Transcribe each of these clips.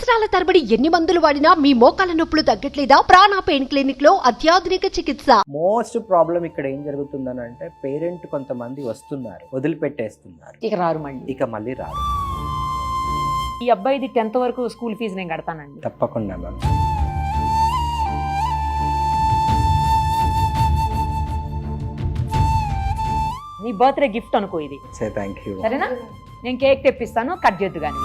సంవత్సరాల తరబడి ఎన్ని మందులు వాడినా మీ మోకాల నొప్పులు తగ్గట్లేదా? ప్రాణ పెయిన్ క్లినిక్ లో అత్యాధునిక చికిత్స. మోస్ట్ ప్రాబ్లం ఇక్కడ ఏం జరుగుతుందని అంటే పేరెంట్ కొంతమంది వస్తున్నారు, వదిలిపెట్టేస్తున్నారు, ఇక మళ్ళీ రారు. ఈ అబ్బాయిది 10th వరకు స్కూల్ ఫీజు నేను కడతానండి. తప్పకుండా మ్యామ్. నీ బర్త్డే గిఫ్ట్ అనుకో ఇది. Thank you. సరేనా? నేను కేక్ తెప్పిస్తాను, కట్ చేద్దు కానీ.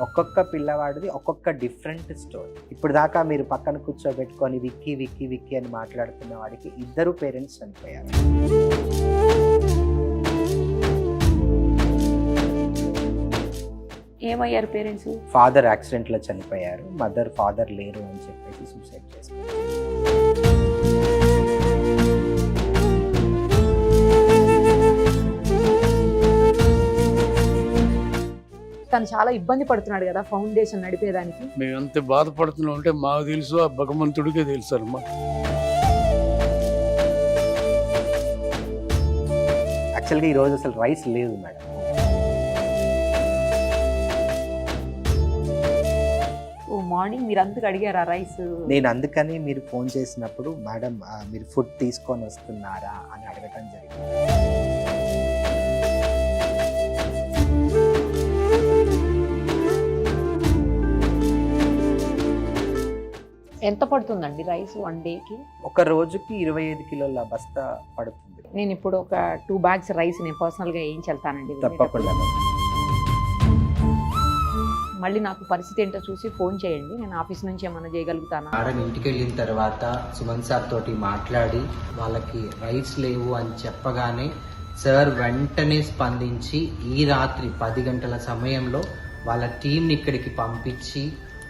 ఒక్కొక్క పిల్లవాడిది ఒక్కొక్క డిఫరెంట్ స్టోరీ. ఇప్పుడు దాకా మీరు పక్కన కూర్చోబెట్టుకొని విక్కీ విక్కీ విక్కీ అని మాట్లాడుతున్న వాడికి 2 పేరెంట్స్ చనిపోయారు. ఏమయ్యారు పేరెంట్స్? ఫాదర్ యాక్సిడెంట్లో చనిపోయారు, ఫాదర్ లేరు అని చెప్పేసి సూసైడ్ చేసుకున్నారు. తను చాలా ఇబ్బంది పడుతున్నాడు కదా ఫౌండేషన్ నడిపేదానికి. మేము ఎంత బాధపడుతున్నాం అంటే మాకు తెలుసు, ఆ భగవంతుడికే తెలుసు అమ్మా. యాక్చువల్గా ఈరోజు అసలు రైస్ లేదు మేడం. మార్నింగ్ మీరు అంతకు అడిగారా రైస్? నేను అందుకని మీరు ఫోన్ చేసినప్పుడు మేడం మీరు ఫుడ్ తీసుకొని వస్తున్నారా అని అడగటం జరిగింది. ఎంత పడుతుందండి రైస్ 1 డేకి? ఒక రోజుకి 25 కిలోల బస్తా పడుతుంది. నేను ఇప్పుడు ఒక 2 bags రైస్ నేను పర్సనల్గా ఏం వెళ్తానండి. తప్పకుండా. మళ్ళీ నాకు పరిస్థితి ఏంటో చూసి ఫోన్ చేయండి, నేను ఆఫీస్ నుంచి ఏమైనా చేయగలుగుతానా. మేడం ఇంటికి వెళ్ళిన తర్వాత సుమన్ సార్ తోటి మాట్లాడి వాళ్ళకి రైస్ లేవు అని చెప్పగానే సార్ వెంటనే స్పందించి ఈ రాత్రి 10 గంటల సమయంలో వాళ్ళ టీంని ఇక్కడికి పంపించి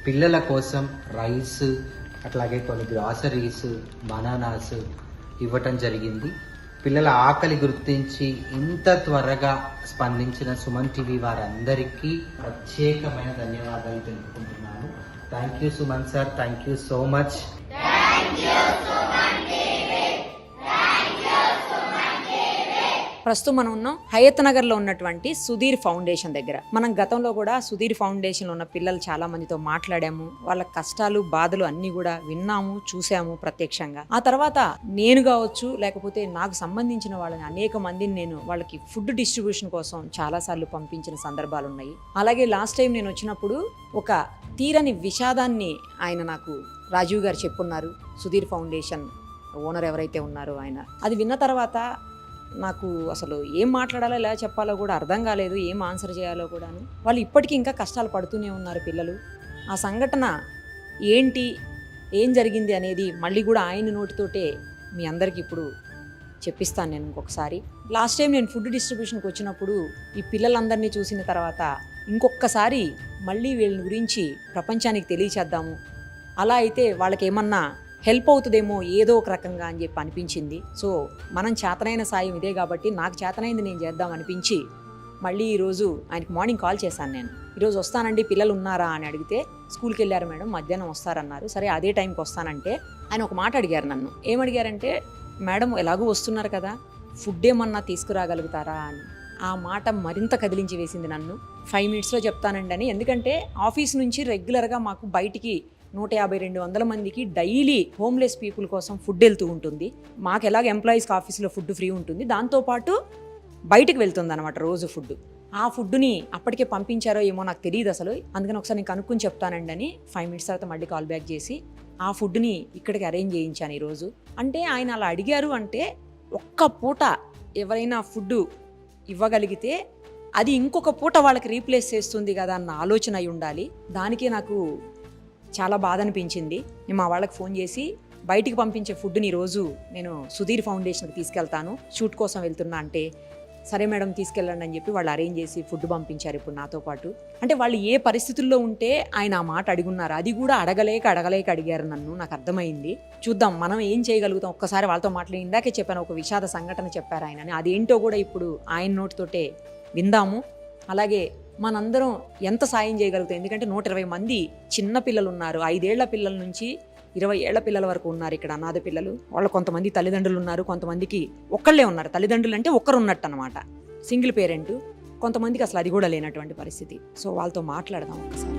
పిల్లల కోసం రైస్ అట్లాగే కొన్ని గ్రాసరీస్, బనానాస్ ఇవ్వటం జరిగింది. పిల్లల ఆకలి గుర్తించి ఇంత త్వరగా స్పందించిన సుమన్ టీవీ వారందరికీ ప్రత్యేకమైన ధన్యవాదాలు తెలుపుకుంటున్నాను. Thank you Suman sir, thank you so much. ప్రస్తుతం మనం ఉన్నాం హయత్ నగర్లో ఉన్నటువంటి సుధీర్ ఫౌండేషన్ దగ్గర. మనం గతంలో కూడా సుధీర్ ఫౌండేషన్లో ఉన్న పిల్లలు చాలా మందితో మాట్లాడాము, వాళ్ళ కష్టాలు బాధలు అన్నీ కూడా విన్నాము, చూసాము ప్రత్యక్షంగా. ఆ తర్వాత నేను కావచ్చు లేకపోతే నాకు సంబంధించిన వాళ్ళని అనేక మందిని నేను వాళ్ళకి ఫుడ్ డిస్ట్రిబ్యూషన్ కోసం చాలాసార్లు పంపించిన సందర్భాలు ఉన్నాయి. అలాగే లాస్ట్ టైం నేను వచ్చినప్పుడు ఒక తీరని విషాదాన్ని ఆయన నాకు రాజీవ్ గారు చెప్పున్నారు. సుధీర్ ఫౌండేషన్ ఓనర్ ఎవరైతే ఉన్నారో ఆయన. అది విన్న తర్వాత నాకు అసలు ఏం మాట్లాడాలో ఎలా చెప్పాలో కూడా అర్థం కాలేదు, ఏం ఆన్సర్ చేయాలో కూడాను. వాళ్ళు ఇప్పటికీ ఇంకా కష్టాలు పడుతూనే ఉన్నారు పిల్లలు. ఆ సంఘటన ఏంటి, ఏం జరిగింది అనేది మళ్ళీ కూడా ఆయన నోటితోటే మీ అందరికీ ఇప్పుడు చెప్పిస్తాను నేను ఇంకొకసారి. లాస్ట్ టైం నేను ఫుడ్ డిస్ట్రిబ్యూషన్కి వచ్చినప్పుడు ఈ పిల్లలందరినీ చూసిన తర్వాత ఇంకొకసారి మళ్ళీ వీళ్ళ గురించి ప్రపంచానికి తెలియచేద్దాము, అలా అయితే వాళ్ళకి ఏమన్నా హెల్ప్ అవుతుందేమో ఏదో ఒక రకంగా అని చెప్పి అనిపించింది. సో మనం చేతనైన సాయం ఇదే కాబట్టి నాకు చేతనైంది నేను చేద్దాం అనిపించి మళ్ళీ ఈరోజు ఆయనకి మార్నింగ్ కాల్ చేశాను. నేను ఈరోజు వస్తానండి, పిల్లలు ఉన్నారా అని అడిగితే స్కూల్కి వెళ్ళారు మేడం, మధ్యాహ్నం వస్తారన్నారు. సరే అదే టైంకి వస్తానంటే ఆయన ఒక మాట అడిగారు నన్ను. ఏమడిగారంటే, మేడం ఎలాగూ వస్తున్నారు కదా, ఫుడ్ ఏమన్నా తీసుకురాగలుగుతారా అని. ఆ మాట మరింత కదిలించి వేసింది నన్ను. 5 minutesలో చెప్తానండి అని. ఎందుకంటే ఆఫీస్ నుంచి రెగ్యులర్గా మాకు బయటికి 150-200 మందికి డైలీ హోమ్లెస్ పీపుల్ కోసం ఫుడ్ వెళ్తూ ఉంటుంది. మాకు ఎలాగ ఎంప్లాయీస్కి ఆఫీస్లో ఫుడ్ ఫ్రీ ఉంటుంది, దాంతోపాటు బయటకు వెళ్తుంది అనమాట రోజు ఫుడ్. ఆ ఫుడ్ని అప్పటికే పంపించారో ఏమో నాకు తెలియదు అసలు. అందుకని ఒకసారి నేను కనుక్కొని చెప్తానండి అని 5 minutes తర్వాత మళ్ళీ కాల్ బ్యాక్ చేసి ఆ ఫుడ్ని ఇక్కడికి అరేంజ్ చేయించాను ఈరోజు. అంటే ఆయన అలా అడిగారు అంటే ఒక్క పూట ఎవరైనా ఫుడ్ ఇవ్వగలిగితే అది ఇంకొక పూట వాళ్ళకి రీప్లేస్ చేస్తుంది కదా అన్న ఆలోచన అయి ఉండాలి. దానికే నాకు చాలా బాధ అనిపించింది. నేను మా వాళ్ళకి ఫోన్ చేసి బయటికి పంపించే ఫుడ్ని ఈరోజు నేను సుధీర్ ఫౌండేషన్కి తీసుకెళ్తాను, షూట్ కోసం వెళ్తున్నా అంటే సరే మేడం తీసుకెళ్ళండి అని చెప్పి వాళ్ళు అరేంజ్ చేసి ఫుడ్ పంపించారు ఇప్పుడు నాతో పాటు. అంటే వాళ్ళు ఏ పరిస్థితుల్లో ఉంటే ఆయన ఆ మాట అడుగున్నారు, అది కూడా అడగలేక అడిగారు నన్ను. నాకు అర్థమైంది. చూద్దాం మనం ఏం చేయగలుగుతాం. ఒక్కసారి వాళ్ళతో మాట్లాడి ఇందాకే చెప్పాను, ఒక విషాద సంఘటన చెప్పారు ఆయన అని. అదేంటో కూడా ఇప్పుడు ఆయన నోటితోటే విందాము. అలాగే మనందరం ఎంత సాయం చేయగలుగుతాం, ఎందుకంటే 120 మంది చిన్న పిల్లలు ఉన్నారు. 5 ఏళ్ల పిల్లల నుంచి 20 ఏళ్ల పిల్లల వరకు ఉన్నారు ఇక్కడ అనాథ పిల్లలు. వాళ్ళు కొంతమంది తల్లిదండ్రులు ఉన్నారు, కొంతమందికి ఒక్కళ్ళే ఉన్నారు. తల్లిదండ్రులు అంటే ఒక్కరు ఉన్నట్టు అనమాట, సింగిల్ పేరెంట్. కొంతమందికి అసలు అది కూడా లేనటువంటి పరిస్థితి. సో వాళ్ళతో మాట్లాడదాం ఒకసారి.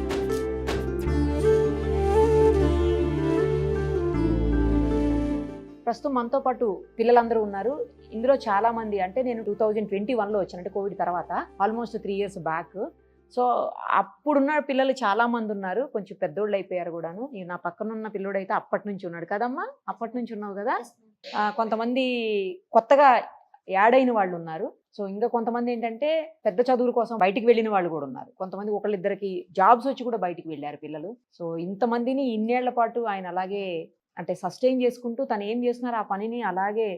ప్రస్తుతం మనతో పాటు పిల్లలందరూ ఉన్నారు. ఇందులో చాలా మంది, అంటే నేను 2021లో వచ్చాను, అంటే కోవిడ్ తర్వాత, ఆల్మోస్ట్ 3 years బ్యాక్. సో అప్పుడున్న పిల్లలు చాలా మంది ఉన్నారు, కొంచెం పెద్దోళ్ళు అయిపోయారు కూడాను. నా పక్కన ఉన్న పిల్లోడు అయితే అప్పటి నుంచి ఉన్నాడు కదమ్మా, అప్పటి నుంచి ఉన్నావు కదా. కొంతమంది కొత్తగా యాడ్ అయిన వాళ్ళు ఉన్నారు. సో ఇంకా కొంతమంది ఏంటంటే పెద్ద చదువుల కోసం బయటికి వెళ్ళిన వాళ్ళు కూడా ఉన్నారు. కొంతమంది ఒకళ్ళిద్దరికి జాబ్స్ వచ్చి కూడా బయటికి వెళ్ళారు పిల్లలు. సో ఇంతమందిని ఇన్నేళ్ల పాటు ఆయన అలాగే అంటే సస్టైన్ చేసుకుంటూ తను ఏం చేస్తున్నారు ఆ పనిని అలాగే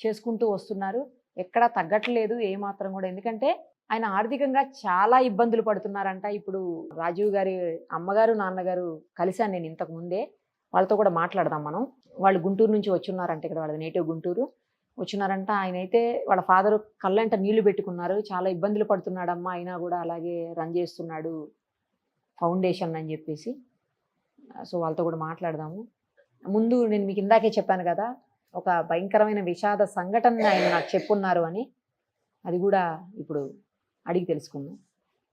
చేసుకుంటూ వస్తున్నారు. ఎక్కడా తగ్గట్లేదు ఏమాత్రం కూడా. ఎందుకంటే ఆయన ఆర్థికంగా చాలా ఇబ్బందులు పడుతున్నారంట. ఇప్పుడు రాజీవ్ గారి అమ్మగారు నాన్నగారు కలిశాను నేను ఇంతకు ముందే, వాళ్ళతో కూడా మాట్లాడదాం మనం. వాళ్ళు గుంటూరు నుంచి వచ్చున్నారంట, ఇక్కడ వాళ్ళ నేటివ్ గుంటూరు వచ్చున్నారంట. ఆయన అయితే వాళ్ళ ఫాదర్ కళ్ళంట నీళ్లు పెట్టుకున్నారు, చాలా ఇబ్బందులు పడుతున్నాడమ్మా, అయినా కూడా అలాగే రన్ చేస్తున్నాడు ఫౌండేషన్ అని చెప్పేసి. సో వాళ్ళతో కూడా మాట్లాడదాము. ముందు నేను మీకు ఇందాకే చెప్పాను కదా, ఒక భయంకరమైన విషాద సంఘటన ఆయన నాకు చెప్పున్నారు అని, అది కూడా ఇప్పుడు అడిగి తెలుసుకుందాం.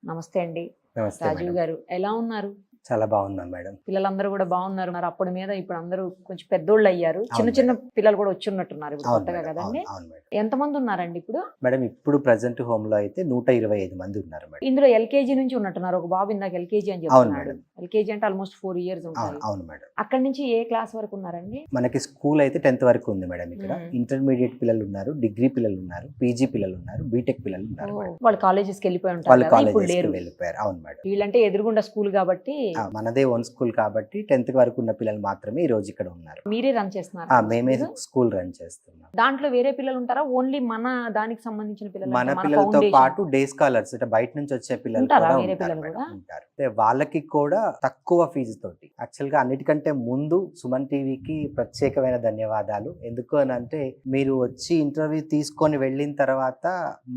నమస్తే అండి నమస్తే రాజీవ్ మేడం. గారు, ఎలా ఉన్నారు? చాలా బాగున్నాను మేడం. పిల్లలందరూ కూడా బాగున్నారు. మరి అప్పుడు మీద ఇప్పుడు అందరూ కొంచెం పెద్దోళ్ళు అయ్యారు, చిన్న అవును చిన్న మేడం. పిల్లలు కూడా వచ్చున్నట్టున్నారు ఇప్పుడు అవును కొత్తగా మేడం, కదండి. అవును మేడం. ఎంతమంది ఉన్నారండి ఇప్పుడు? మేడం ఇప్పుడు ప్రజెంట్ హోమ్ లో అయితే 125 మంది ఉన్నారు మేడం. ఇందులో ఎల్కేజీ నుంచి ఉన్నట్టున్నారు. ఒక బాబు ఇందాక ఎల్కేజీ అని అవును చెప్తున్నాడు. మేడం. ఎల్కేజీ అంటే ఆల్మోస్ట్ 4 years అవును ఉంటారు. అవును మేడం. అక్కడి నుంచి ఏ క్లాస్ వరకు ఉన్నారండి? మనకి స్కూల్ అయితే 10th వరకు ఉంది మేడం. ఇక్కడ ఇంటర్మీడియట్ పిల్లలు ఉన్నారు, డిగ్రీ పిల్లలు ఉన్నారు, పీజీ పిల్లలు ఉన్నారు, బీటెక్ పిల్లలు ఉన్నారు మేడం. వాళ్ళు కాలేజెస్కి వెళ్ళిపోయి ఉంటారు వాళ్ళు కదా, ఇప్పుడు కాలేజెస్ లేరు. వెళ్ళిపోయారు. అవును మేడం. వీళ్ళంటే ఎదురుగుండా స్కూల్ కాబట్టి మనదే ఓన్ స్కూల్ కాబట్టి 10th వరకు ఉన్న పిల్లలు మాత్రమే ఈ రోజు ఇక్కడ ఉన్నారు. మీరే రన్ చేస్తున్నారు? మేమే స్కూల్ రన్ చేస్తున్నాం. దాంట్లో వేరే పిల్లలు ఉంటారా? ఓన్లీ మన దానికి సంబంధించిన పిల్లలు? మన అంటే మన పిల్లలతో foundation? పాటు డే స్కాలర్స్ అంటే బయట నుంచి వచ్చే పిల్లలు ఉంటారా? కూడా వేరే ఉంటారు పిల్లలు మేడం, కూడా? ఉంటారు. అంటే వాళ్ళకి కూడా తక్కువ ఫీజు తోటి. యాక్చువల్ గా అన్నిటికంటే ముందు సుమన్ టీవీకి ప్రత్యేకమైన ధన్యవాదాలు. ఎందుకు అని అంటే మీరు వచ్చి ఇంటర్వ్యూ తీసుకొని వెళ్ళిన తర్వాత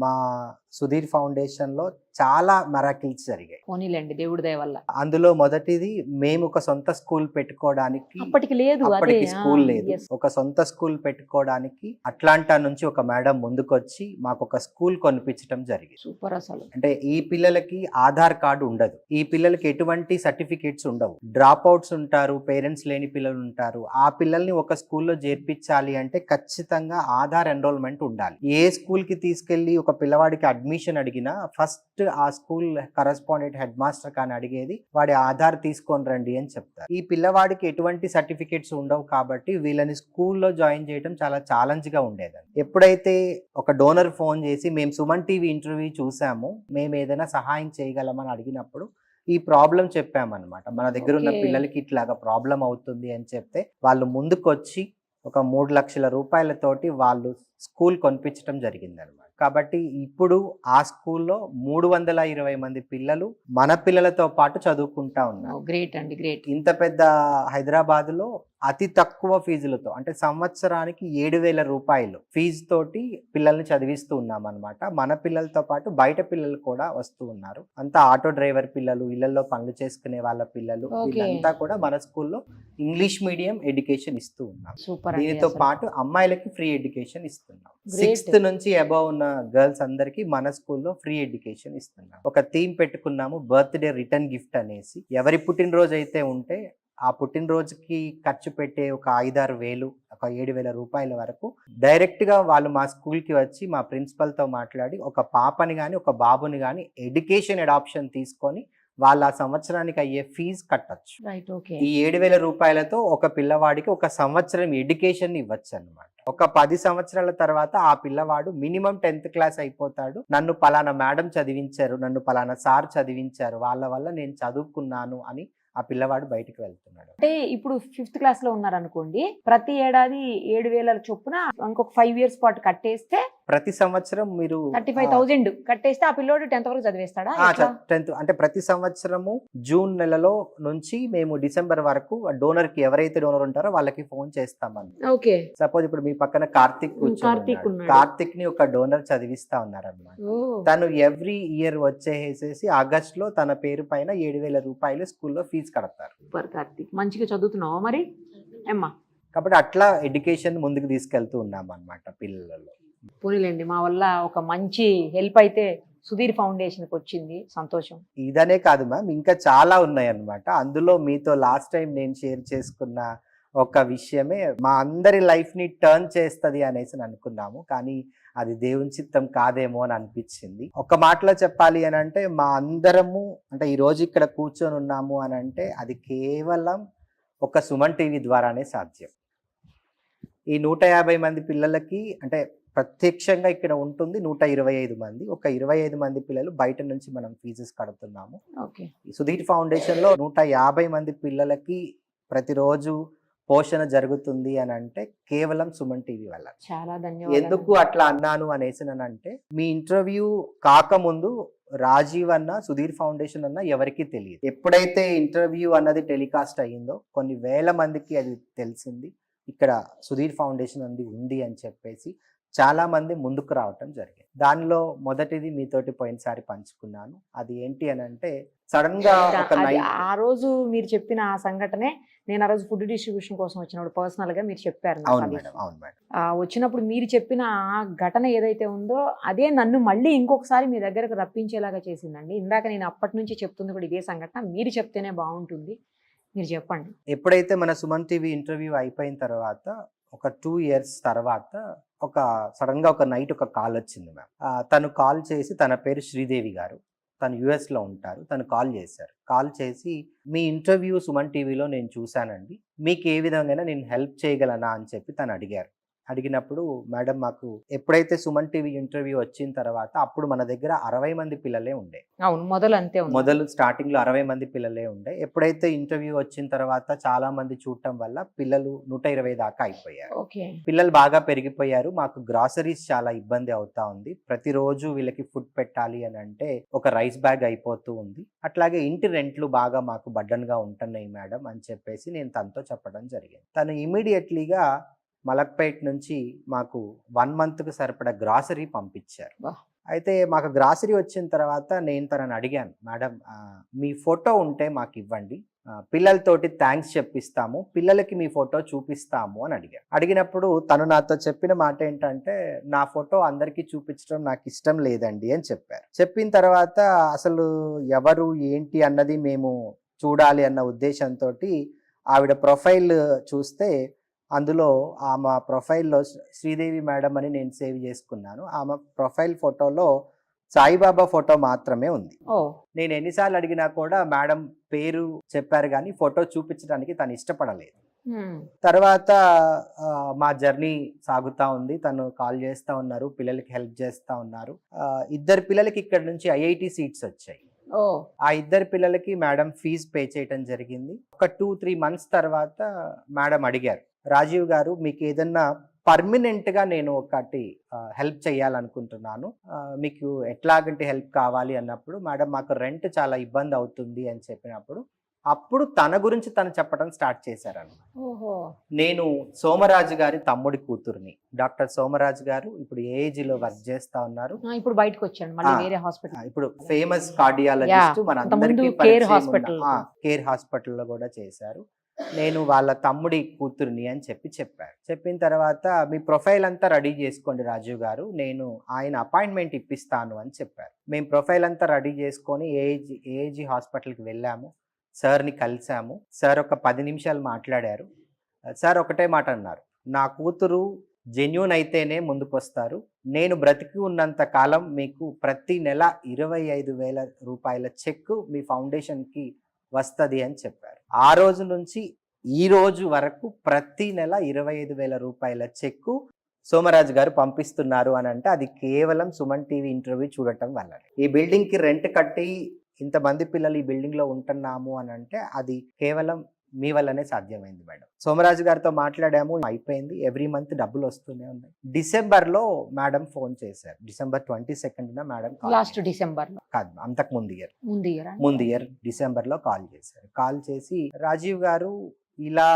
మా సుధీర్ ఫౌండేషన్ లో చాలా మెరాకిల్స్ జరిగాయి. పోనీలేండి, దేవుడి దయ వల్ల. అందులో మొదటిది, మేము ఒక సొంత స్కూల్ పెట్టుకోవడానికి, అప్పటికి లేదు, అదే అప్పటికి స్కూల్ లేదు, yes. ఒక సొంత స్కూల్ పెట్టుకోవడానికి అట్లాంటా నుంచి ఒక మేడం ముందుకొచ్చి మాకు ఒక స్కూల్ కొనిపించడం జరిగింది. సూపర్ అసలు. అంటే ఈ పిల్లలకి ఆధార్ కార్డు ఉండదు, ఈ పిల్లలకి ఎటువంటి సర్టిఫికేట్స్ ఉండవు, డ్రాప్ అవుట్స్ ఉంటారు, పేరెంట్స్ లేని పిల్లలు ఉంటారు. ఆ పిల్లల్ని ఒక స్కూల్లో చేర్పించాలి అంటే ఖచ్చితంగా ఆధార్ ఎన్రోల్మెంట్ ఉండాలి. ఏ స్కూల్ కి తీసుకెళ్లి ఒక పిల్లవాడికి అడ్మిషన్ అడిగినా ఫస్ట్ ఆ స్కూల్ కరస్పాండెంట్ హెడ్ మాస్టర్ కానీ అడిగేది వాడి ఆధార్ తీసుకొని రండి అని చెప్తారు. ఈ పిల్లవాడికి ఎటువంటి సర్టిఫికేట్స్ ఉండవు కాబట్టి వీళ్ళని స్కూల్లో జాయిన్ చేయడం చాలా ఛాలెంజ్ గా ఉండేదండి. ఎప్పుడైతే ఒక డోనర్ ఫోన్ చేసి మేము సుమన్ టీవీ ఇంటర్వ్యూ చూసాము, మేము ఏదైనా సహాయం చేయగలమని అడిగినప్పుడు ఈ ప్రాబ్లం చెప్పామన్నమాట. మన దగ్గర ఉన్న Okay. పిల్లలకి ఇట్లాగా ప్రాబ్లం అవుతుంది అని చెప్తే వాళ్ళు ముందుకొచ్చి ఒక 3 లక్షల రూపాయలతోటి వాళ్ళు స్కూల్ కొనిపించడం జరిగిందనమాట. కాబట్టి ఇప్పుడు ఆ స్కూల్లో 320 మంది పిల్లలు మన పిల్లలతో పాటు చదువుకుంటా ఉన్నారు. గ్రేట్ అండి, గ్రేట్. ఇంత పెద్ద హైదరాబాద్ లో అతి తక్కువ ఫీజులతో, అంటే సంవత్సరానికి 7,000 రూపాయలు ఫీజు తోటి పిల్లల్ని చదివిస్తూ ఉన్నాం అనమాట. మన పిల్లలతో పాటు బయట పిల్లలు కూడా వస్తూ ఉన్నారు. అంతా ఆటో డ్రైవర్ పిల్లలు, ఇళ్లలో పనులు చేసుకునే వాళ్ళ పిల్లలు, Okay. వీళ్ళంతా కూడా మన స్కూల్లో ఇంగ్లీష్ మీడియం ఎడ్యుకేషన్ ఇస్తూ ఉన్నాం. సూపర్. దీనితో పాటు అమ్మాయిలకి ఫ్రీ ఎడ్యుకేషన్ ఇస్తున్నాం. Great. 6th నుంచి అబౌవ్ ఉన్న గర్ల్స్ అందరికి మన స్కూల్లో ఫ్రీ ఎడ్యుకేషన్ ఇస్తున్నాం. ఒక థీమ్ పెట్టుకున్నాము, బర్త్డే రిటర్న్ గిఫ్ట్ అనేసి. ఎవరి పుట్టినరోజు అయితే ఉంటే ఆ పుట్టినరోజుకి ఖర్చు పెట్టే ఒక 5-6 వేలు, ఒక 7,000 రూపాయల వరకు డైరెక్ట్ గా వాళ్ళు మా స్కూల్ కి వచ్చి మా ప్రిన్సిపల్ తో మాట్లాడి ఒక పాపని గాని ఒక బాబుని గాని ఎడ్యుకేషన్ అడాప్షన్ తీసుకొని వాళ్ళ ఆ సంవత్సరానికి అయ్యే ఫీజు కట్టచ్చు. రైట్. ఓకే. ఈ 7,000 రూపాయలతో ఒక పిల్లవాడికి ఒక సంవత్సరం ఎడ్యుకేషన్ ఇవ్వచ్చు అన్నమాట. ఒక 10 సంవత్సరాల తర్వాత ఆ పిల్లవాడు మినిమం 10th క్లాస్ అయిపోతాడు. నన్ను పలానా మేడం చదివించారు, నన్ను పలానా సార్ చదివించారు, వాళ్ళ వల్ల నేను చదువుకున్నాను అని ఆ పిల్లవాడు బయటికి వెళ్తున్నాడు. అంటే ఇప్పుడు 5th క్లాస్ లో ఉన్నారనుకోండి, ప్రతి ఏడాది 7,000 చొప్పున ఇంకొక 5 years పాటు కట్టేస్తే ప్రతి సంవత్సరం మీరు 35,000 కట్టేస్తే ఆ పిల్లోడు 10th వరకు చదివేస్తాడా? 10th అంటే ప్రతి సంవత్సరము జూన్ నెలలో నుంచి మేము డిసెంబర్ వరకు డోనర్ కి, ఎవరైతే డోనర్ ఉంటారో వాళ్ళకి ఫోన్ చేస్తామని. ఓకే. సపోజ్ ఇప్పుడు మీ పక్కన కార్తిక్ కార్తీక్ ఉన్నాడు. కార్తిక్ ని ఒక డోనర్ చదివిస్తా ఉన్నారన్నమాట. తను ఎవ్రీ ఇయర్ వచ్చేసేసి ఆగస్ట్ లో తన పేరు పైన 7,000 రూపాయలు స్కూల్లో ఫీజు కడతారు. సూపర్ కార్తీక్, మంచిగా చదువుతున్నావా మరి? అమ్మా కాబట్టి అట్లా ఎడ్యుకేషన్ ముందుకు తీసుకెళ్తూ ఉన్నాం అన్నమాట పిల్లలలో. పోనీలేండి, మా వల్ల ఒక మంచి హెల్ప్ అయితే సుధీర్ ఫౌండేషన్కి వచ్చింది, సంతోషం. ఇదనే కాదు మ్యామ్, ఇంకా చాలా ఉన్నాయి అన్నమాట. అందులో మీతో లాస్ట్ టైం నేను షేర్ చేసుకున్న ఒక విషయమే మా అందరి లైఫ్ ని టర్న్ చేస్తుంది అనేసి అనుకున్నాము, కానీ అది దేవుని చిత్తం కాదేమో అని అనిపించింది. ఒక మాటలో చెప్పాలి అని అంటే మా అందరము అంటే ఈ రోజు ఇక్కడ కూర్చొని ఉన్నాము అని అంటే అది కేవలం ఒక సుమన్ టీవీ ద్వారానే సాధ్యం. ఈ 150 మంది పిల్లలకి అంటే ప్రత్యక్షంగా ఇక్కడ ఉంటుంది 125 మంది. ఒక 25 మంది పిల్లలు బయట నుంచి మనం ఫీజెస్ కడుతున్నాము. ఓకే. సుధీర్ ఫౌండేషన్ లో 150 మంది పిల్లలకి ప్రతిరోజు పోషణ జరుగుతుంది అని అంటే కేవలం సుమన్ టీవీ వల్ల. చాలా ధన్యవాదాలు. ఎందుకు అట్లా అన్నాను అనేసి అంటే మీ ఇంటర్వ్యూ కాకముందు రాజీవ్ అన్న సుధీర్ ఫౌండేషన్ అన్న ఎవరికీ తెలియదు. ఎప్పుడైతే ఇంటర్వ్యూ అన్నది టెలికాస్ట్ అయ్యిందో కొన్ని వేల మందికి అది తెలిసింది, ఇక్కడ సుధీర్ ఫౌండేషన్ అనేది ఉంది అని చెప్పేసి చాలా మంది ముందుకు రావటం జరిగింది. దానిలో మొదటిది మీతోటి పోయినసారి పంచుకున్నాను. అది ఏంటి అని అంటే సడన్ గా ఒక ఆ రోజు మీరు చెప్పిన ఆ సంఘటనే నేను ఆ రోజు ఫుడ్ డిస్ట్రిబ్యూషన్ కోసం వచ్చినప్పుడు పర్సనల్ గా మీరు చెప్పారు. అవును మేడం, అవును మేడం. వచ్చినప్పుడు మీరు చెప్పిన ఆ ఘటన ఏదైతే ఉందో అదే నన్ను మళ్ళీ ఇంకొకసారి మీ దగ్గరకు రప్పించేలాగా చేసిందండి. ఇందాక నేను అప్పటి నుంచి చెప్తుంది కూడా ఇదే సంఘటన, మీరు చెప్తేనే బాగుంటుంది, మీరు చెప్పండి. ఎప్పుడైతే మన సుమన్ టీవీ ఇంటర్వ్యూ అయిపోయిన తర్వాత ఒక 2 years తర్వాత ఒక సడన్ గా ఒక నైట్ ఒక కాల్ వచ్చింది మ్యామ్. తను కాల్ చేసి, తన పేరు శ్రీదేవి గారు, తను US లో ఉంటారు, తను కాల్ చేశారు. కాల్ చేసి మీ ఇంటర్వ్యూ సుమన్ టీవీలో నేను చూశానండి, మీకు ఏ విధంగా నేను హెల్ప్ చేయగలనా అని చెప్పి తను అడిగారు. అడిగినప్పుడు మేడం మాకు ఎప్పుడైతే సుమన్ టీవీ ఇంటర్వ్యూ వచ్చిన తర్వాత అప్పుడు మన దగ్గర 60 మంది పిల్లలే ఉండే. అవును, మొదలు స్టార్టింగ్ లో 60 మంది పిల్లలే ఉండే. ఎప్పుడైతే ఇంటర్వ్యూ వచ్చిన తర్వాత చాలా మంది చూడటం వల్ల పిల్లలు 120 దాకా అయిపోయారు. పిల్లలు బాగా పెరిగిపోయారు. మాకు గ్రాసరీస్ చాలా ఇబ్బంది అవుతా ఉంది. ప్రతిరోజు వీళ్ళకి ఫుడ్ పెట్టాలి అని అంటే ఒక రైస్ బ్యాగ్ అయిపోతూ ఉంది. అట్లాగే ఇంటి రెంట్లు బాగా మాకు బర్డన్ గా ఉంటున్నాయి మేడం అని చెప్పేసి నేను తనతో చెప్పడం జరిగింది. తను ఇమీడియట్లీగా మలక్పేట్ నుంచి మాకు 1 month కు సరిపడా గ్రాసరీ పంపించారు. అయితే మాకు గ్రాసరీ వచ్చిన తర్వాత నేను తనని అడిగాను, మేడం మీ ఫోటో ఉంటే మాకు ఇవ్వండి, పిల్లలతోటి థ్యాంక్స్ చెప్పిస్తాము, పిల్లలకి మీ ఫోటో చూపిస్తాము అని అడిగాను. అడిగినప్పుడు తను నాతో చెప్పిన మాట ఏంటంటే నా ఫోటో అందరికీ చూపించడం నాకు ఇష్టం లేదండి అని చెప్పారు. చెప్పిన తర్వాత అసలు ఎవరు ఏంటి అన్నది మేము చూడాలి అన్న ఉద్దేశంతో ఆవిడ ప్రొఫైల్ చూస్తే అందులో ఆమె ప్రొఫైల్లో శ్రీదేవి మేడం అని నేను సేవ్ చేసుకున్నాను. ఆమె ప్రొఫైల్ ఫోటోలో సాయిబాబా ఫోటో మాత్రమే ఉంది. నేను ఎన్నిసార్లు అడిగినా కూడా మేడం పేరు చెప్పారు కానీ ఫోటో చూపించడానికి తను ఇష్టపడలేదు. తర్వాత మా జర్నీ సాగుతా ఉంది. తను కాల్ చేస్తా ఉన్నారు, పిల్లలకి హెల్ప్ చేస్తా ఉన్నారు. 2 పిల్లలకి ఇక్కడ నుంచి IIT సీట్స్ వచ్చాయి. ఆ 2 పిల్లలకి మేడం ఫీజు పే చేయటం జరిగింది. ఒక 2-3 months తర్వాత మేడం అడిగారు, రాజీవ్ గారు మీకు ఏదన్నా పర్మనెంట్ గా నేను ఒకటి హెల్ప్ చేయాలనుకుంటున్నాను, మీకు ఎట్లాగంటే హెల్ప్ కావాలి అన్నప్పుడు మేడం మాకు రెంట్ చాలా ఇబ్బంది అవుతుంది అని చెప్పినప్పుడు అప్పుడు తన గురించి తను చెప్పడం స్టార్ట్ చేశారన్నమాట. నేను సోమరాజు గారి తమ్ముడి కూతుర్ని. డాక్టర్ సోమరాజు గారు ఇప్పుడు AAG లో వర్క్ చేస్తా ఉన్నారు. ఇప్పుడు బయటకు వచ్చాను, మళ్ళీ వేరే హాస్పిటల్. ఇప్పుడు ఫేమస్ కార్డియాలజిస్ట్ మన అందరికీ కేర్ హాస్పిటల్లో కూడా చేశారు. నేను వాళ్ళ తమ్ముడి కూతుర్ని అని చెప్పారు. చెప్పిన తర్వాత మీ ప్రొఫైల్ అంతా రెడీ చేసుకోండి రాజీవ్ గారు, నేను ఆయన అపాయింట్మెంట్ ఇప్పిస్తాను అని చెప్పారు. మేము ప్రొఫైల్ అంతా రెడీ చేసుకొని AAG హాస్పిటల్కి వెళ్ళాము. సార్ని కలిసాము. సార్ ఒక 10 నిమిషాలు మాట్లాడారు. సార్ ఒకటే మాట అన్నారు, నా కూతురు జెన్యూన్ అయితేనే ముందుకు వస్తారు, నేను బ్రతికి ఉన్నంత కాలం మీకు ప్రతి నెల 25,000 రూపాయల చెక్ మీ ఫౌండేషన్కి వస్తుంది అని చెప్పారు. ఆ రోజు నుంచి ఈ రోజు వరకు ప్రతి నెల 25,000 రూపాయల చెక్కు సోమరాజు గారు పంపిస్తున్నారు అని అంటే అది కేవలం సుమన్ టీవీ ఇంటర్వ్యూ చూడటం వల్లనే. ఈ బిల్డింగ్ కి రెంట్ కట్టి ఇంతమంది పిల్లలు ఈ బిల్డింగ్ లో ఉంటున్నాము అని అంటే అది కేవలం మీ వల్లనే సాధ్యమైంది మేడం. సోమరాజు గారితో మాట్లాడాము, అయిపోయింది. ఎవ్రీ మంత్ డబ్బులు వస్తూనే ఉన్నాయి. డిసెంబర్ లో మేడం ఫోన్ చేశారు. December 22nd madam, last December కాదు అంతకు ముందు ఇయర్ డిసెంబర్ లో కాల్ చేశారు. కాల్ చేసి రాజీవ్ గారు ఇలా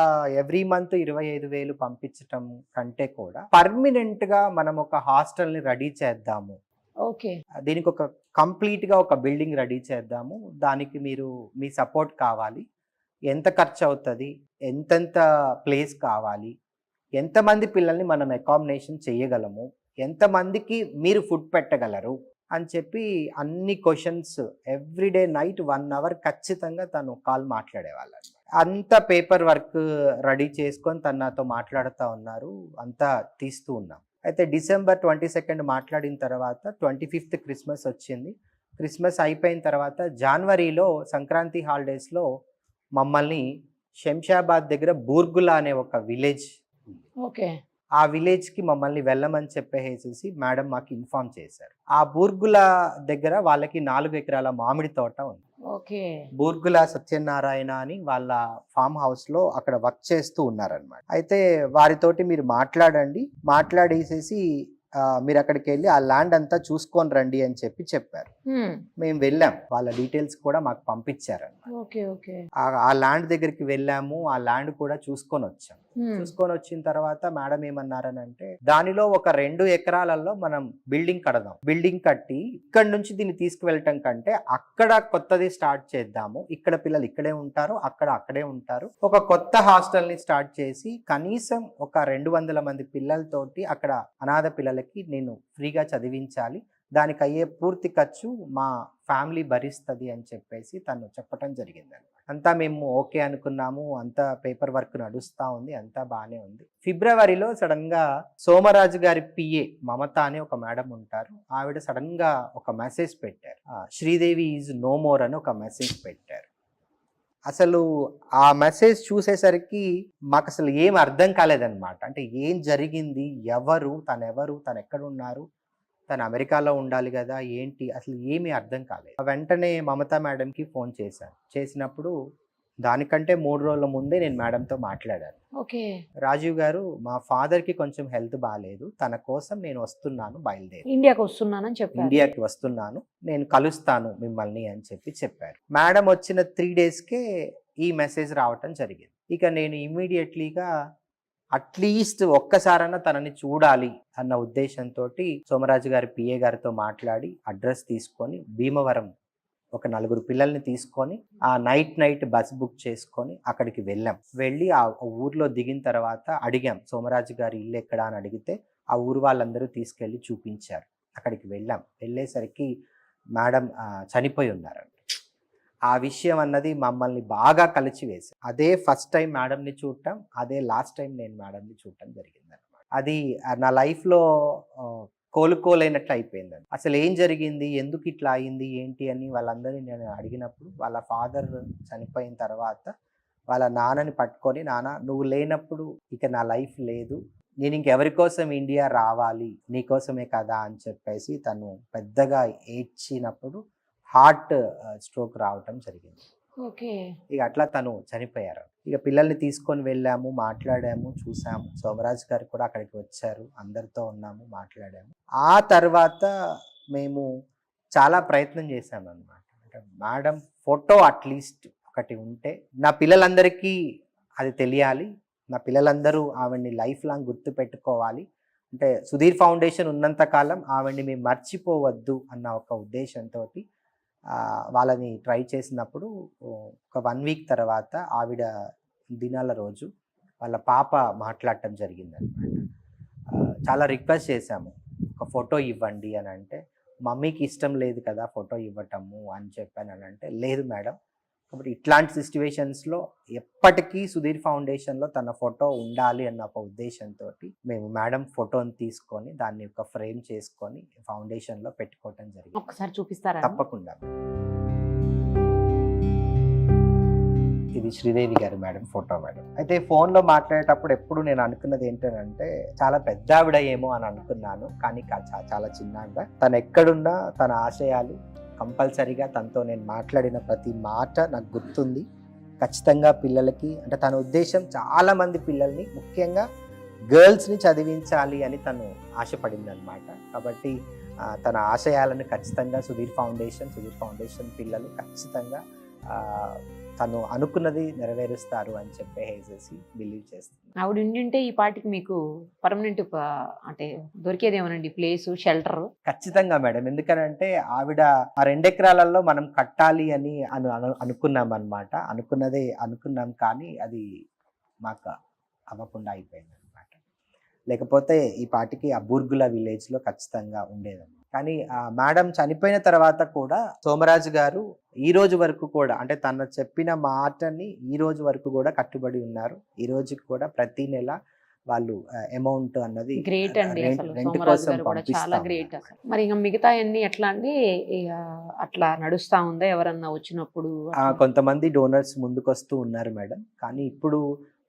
ఎవ్రీ మంత్ 25,000 పంపించటం కంటే కూడా పర్మనెంట్ గా మనం ఒక హాస్టల్ ని రెడీ చేద్దాము, దీనికి ఒక కంప్లీట్ గా ఒక బిల్డింగ్ రెడీ చేద్దాము, దానికి మీరు మీ సపోర్ట్ కావాలి, ఎంత ఖర్చు అవుతుంది, ఎంతెంత ప్లేస్ కావాలి, ఎంతమంది పిల్లల్ని మనం అకామిడేషన్ చేయగలము, ఎంతమందికి మీరు ఫుడ్ పెట్టగలరు అని చెప్పి అన్ని క్వశ్చన్స్ ఎవ్రీడే నైట్ 1 hour ఖచ్చితంగా తను కాల్ మాట్లాడేవాళ్ళు. అంత పేపర్ వర్క్ రెడీ చేసుకొని తను నాతో మాట్లాడుతూ ఉన్నారు, అంతా తీస్తూ ఉన్నాం. అయితే December 22 మాట్లాడిన తర్వాత 25th క్రిస్మస్ వచ్చింది. క్రిస్మస్ అయిపోయిన తర్వాత జనవరిలో సంక్రాంతి హాలిడేస్లో మమ్మల్ని శంషాబాద్ దగ్గర బూర్గులా అనే ఒక విలేజ్, ఓకే, ఆ విలేజ్కి మమ్మల్ని వెళ్ళమని చెప్పేసి మేడం మాకు ఇన్ఫార్మ్ చేశారు. ఆ బూర్గుల దగ్గర వాళ్ళకి 4 ఎకరాల మామిడి తోట ఉంది. ఓకే, బూర్గుల సత్యనారాయణ అని వాళ్ళ ఫామ్ హౌస్ లో అక్కడ వర్క్ చేస్తూ ఉన్నారనమాట. అయితే వారితోటి మీరు మాట్లాడండి, మాట్లాడేసేసి మీరు అక్కడికి వెళ్ళి ఆ ల్యాండ్ అంతా చూసుకొని రండి అని చెప్పారు. మేము వెళ్ళాం, వాళ్ళ డీటెయిల్స్ కూడా మాకు పంపించారన్నమాట. ఓకే, ఓకే, ఆ ల్యాండ్ దగ్గరికి వెళ్ళాము, ఆ ల్యాండ్ కూడా చూసుకొని వచ్చాం. చూసుకొని వచ్చిన తర్వాత మేడం ఏమన్నారనంటే, దానిలో ఒక 2 ఎకరాలలో మనం బిల్డింగ్ కడదాం, బిల్డింగ్ కట్టి ఇక్కడ నుంచి దీన్ని తీసుకువెళ్ళటం కంటే అక్కడ కొత్తది స్టార్ట్ చేద్దాము, ఇక్కడ పిల్లలు ఇక్కడే ఉంటారు, అక్కడే ఉంటారు, ఒక కొత్త హాస్టల్ ని స్టార్ట్ చేసి కనీసం ఒక 200 మంది పిల్లలతోటి అక్కడ అనాథ పిల్లలకి నేను ఫ్రీగా చదివించాలి, దానికి అయ్యే పూర్తి ఖర్చు మా ఫ్యామిలీ భరిస్తుంది అని చెప్పేసి తను చెప్పడం జరిగిందండి. అంతా మేము ఓకే అనుకున్నాము, అంతా పేపర్ వర్క్ నడుస్తూ ఉంది, అంతా బాగానే ఉంది. ఫిబ్రవరిలో సడన్ గా సోమరాజు గారి పిఏ మమత అని ఒక మేడం ఉంటారు, ఆవిడ సడన్ గా ఒక మెసేజ్ పెట్టారు, శ్రీదేవి ఈజ్ నో మోర్ అని ఒక మెసేజ్ పెట్టారు. అసలు ఆ మెసేజ్ చూసేసరికి మాకు అసలు ఏం అర్థం కాలేదన్నమాట. అంటే ఏం జరిగింది, తను ఎక్కడున్నారు, తను అమెరికాలో ఉండాలి కదా, ఏంటి అసలు ఏమీ అర్థం కాలేదు. వెంటనే మమతా మేడంకి ఫోన్ చేశాను. చేసినప్పుడు దానికంటే 3 రోజుల ముందే నేను మేడంతో మాట్లాడాను. ఓకే, రాజీవ్ గారు, మా ఫాదర్కి కొంచెం హెల్త్ బాగాలేదు, తన కోసం నేను వస్తున్నాను, బయలుదేరి ఇండియాకి వస్తున్నానని చెప్పారు. ఇండియాకి వస్తున్నాను, నేను కలుస్తాను మిమ్మల్ని అని చెప్పారు. మేడం వచ్చిన 3 daysకే ఈ మెసేజ్ రావటం జరిగింది. ఇక నేను ఇమ్మీడియట్లీగా అట్లీస్ట్ ఒక్కసారన్నా తనని చూడాలి అన్న ఉద్దేశంతో సోమరాజు గారి పిఏ గారితో మాట్లాడి అడ్రస్ తీసుకొని భీమవరం ఒక 4 పిల్లల్ని తీసుకొని ఆ నైట్ బస్ బుక్ చేసుకొని అక్కడికి వెళ్ళి ఆ ఊర్లో దిగిన తర్వాత అడిగాం, సోమరాజు గారి ఇల్లు ఎక్కడా అని అడిగితే ఆ ఊరు వాళ్ళందరూ తీసుకెళ్ళి చూపించారు. అక్కడికి వెళ్ళేసరికి మేడం చనిపోయి ఉన్నారండి. ఆ విషయం అన్నది మమ్మల్ని బాగా కలిచివేసి, అదే ఫస్ట్ టైం మేడంని చూడటం, అదే లాస్ట్ టైం నేను మేడంని చూడటం జరిగింది అనమాట. అది నా లైఫ్లో కోలుకోలేనట్లు అయిపోయిందండి. అసలు ఏం జరిగింది, ఎందుకు ఇట్లా అయింది, ఏంటి అని వాళ్ళందరినీ నేను అడిగినప్పుడు, వాళ్ళ ఫాదర్ చనిపోయిన తర్వాత వాళ్ళ నాన్నని పట్టుకొని, నాన్న నువ్వు లేనప్పుడు ఇక నా లైఫ్ లేదు, నేను ఇంకెవరి కోసం ఇండియా రావాలి, నీకోసమే కదా అని చెప్పేసి తను పెద్దగా ఏడ్చినప్పుడు హార్ట్ స్ట్రోక్ రావటం జరిగింది. ఓకే, ఇక అట్లా తను చనిపోయారు. ఇక పిల్లల్ని తీసుకొని వెళ్ళాము, మాట్లాడాము, చూసాము. సోమరాజు గారు కూడా అక్కడికి వచ్చారు, అందరితో ఉన్నాము, మాట్లాడాము. ఆ తర్వాత మేము చాలా ప్రయత్నం చేశామన్నమాట. అంటే మేడం ఫోటో అట్లీస్ట్ ఒకటి ఉంటే నా పిల్లలందరికీ అది తెలియాలి, నా పిల్లలందరూ ఆవిడ్ని లైఫ్ లాంగ్ గుర్తు పెట్టుకోవాలి, అంటే సుధీర్ ఫౌండేషన్ ఉన్నంత కాలం ఆవిడ్ని మేము మర్చిపోవద్దు అన్న ఒక ఉద్దేశంతో వాళ్ళని ట్రై చేసినప్పుడు ఒక 1 week తర్వాత ఆవిడ దినాల రోజు వాళ్ళ పాప మాట్లాడటం జరిగిందనమాట. చాలా రిక్వెస్ట్ చేశాము, ఒక ఫోటో ఇవ్వండి అని అంటే, మమ్మీకి ఇష్టం లేదు కదా ఫోటో ఇవ్వటము అని చెప్పానంటే, లేదు మేడం, కాబట్టి ఇట్లాంటి సిచ్యువేషన్స్లో ఎప్పటికీ సుధీర్ ఫౌండేషన్లో తన ఫోటో ఉండాలి అన్న ఒక ఉద్దేశంతో మేము మేడం ఫోటోని తీసుకొని దాన్ని ఒక ఫ్రేమ్ చేసుకొని ఫౌండేషన్లో పెట్టుకోవటం జరిగింది. ఒకసారి చూపిస్తారా? తప్పకుండా. ఇది శ్రీదేవి గారి మేడం ఫోటో మేడం. అయితే ఫోన్లో మాట్లాడేటప్పుడు ఎప్పుడు నేను అనుకున్నది ఏంటంటే, చాలా పెద్ద ఆవిడ ఏమో అని అనుకున్నాను, కానీ చాలా చిన్నగా. తను ఎక్కడున్నా తన ఆశయాలు కంపల్సరీగా తనతో నేను మాట్లాడిన ప్రతి మాట నాకు గుర్తుంది. ఖచ్చితంగా పిల్లలకి, అంటే తన ఉద్దేశం చాలామంది పిల్లల్ని, ముఖ్యంగా గర్ల్స్ని చదివించాలి అని తను ఆశపడింది అనమాట. కాబట్టి తన ఆశయాలను ఖచ్చితంగా సుధీర్ ఫౌండేషన్ పిల్లలు ఖచ్చితంగా తను అనుకున్నది నెరవేరుస్తారు అని చెప్పేసి బిలీవ్ చేస్తుంది. ఆవిడ ఉండింటే ఈ పాటికి మీకు పర్మనెంట్ అంటే దొరికేదేమోనండి, ప్లేస్, షెల్టర్. ఖచ్చితంగా మేడం, ఎందుకనంటే ఆవిడ ఆ 2 ఎకరాలలో మనం కట్టాలి అని అనుకున్నాం అనమాట. అనుకున్నాం కానీ అది మాకు అవ్వకుండా అయిపోయింది అనమాట. లేకపోతే ఈ పాటికి ఆ బూర్గుల విలేజ్లో ఖచ్చితంగా ఉండేదన్నమాట. కానీ మేడం చనిపోయిన తర్వాత కూడా సోమరాజు గారు ఈ రోజు వరకు కూడా, అంటే తను చెప్పిన మాటని ఈ రోజు వరకు కూడా కట్టుబడి ఉన్నారు. ఈ రోజుకి కూడా ప్రతి నెల వాళ్ళు అమౌంట్ అన్నది గ్రేట్ అండి, అసలు రెంట్ సోమరాజు కోసం గారు కూడా చాలా పంపిస్తా గ్రేట్ ఉన్నారు. అసలు. మరి ఇంకా మిగతా అన్ని ఎట్లా అండి, ఇక అట్లా నడుస్తా ఉందా ఎవరన్నా వచ్చినప్పుడు? కొంతమంది డోనర్స్ ముందుకొస్తూ ఉన్నారు మేడం. కానీ ఇప్పుడు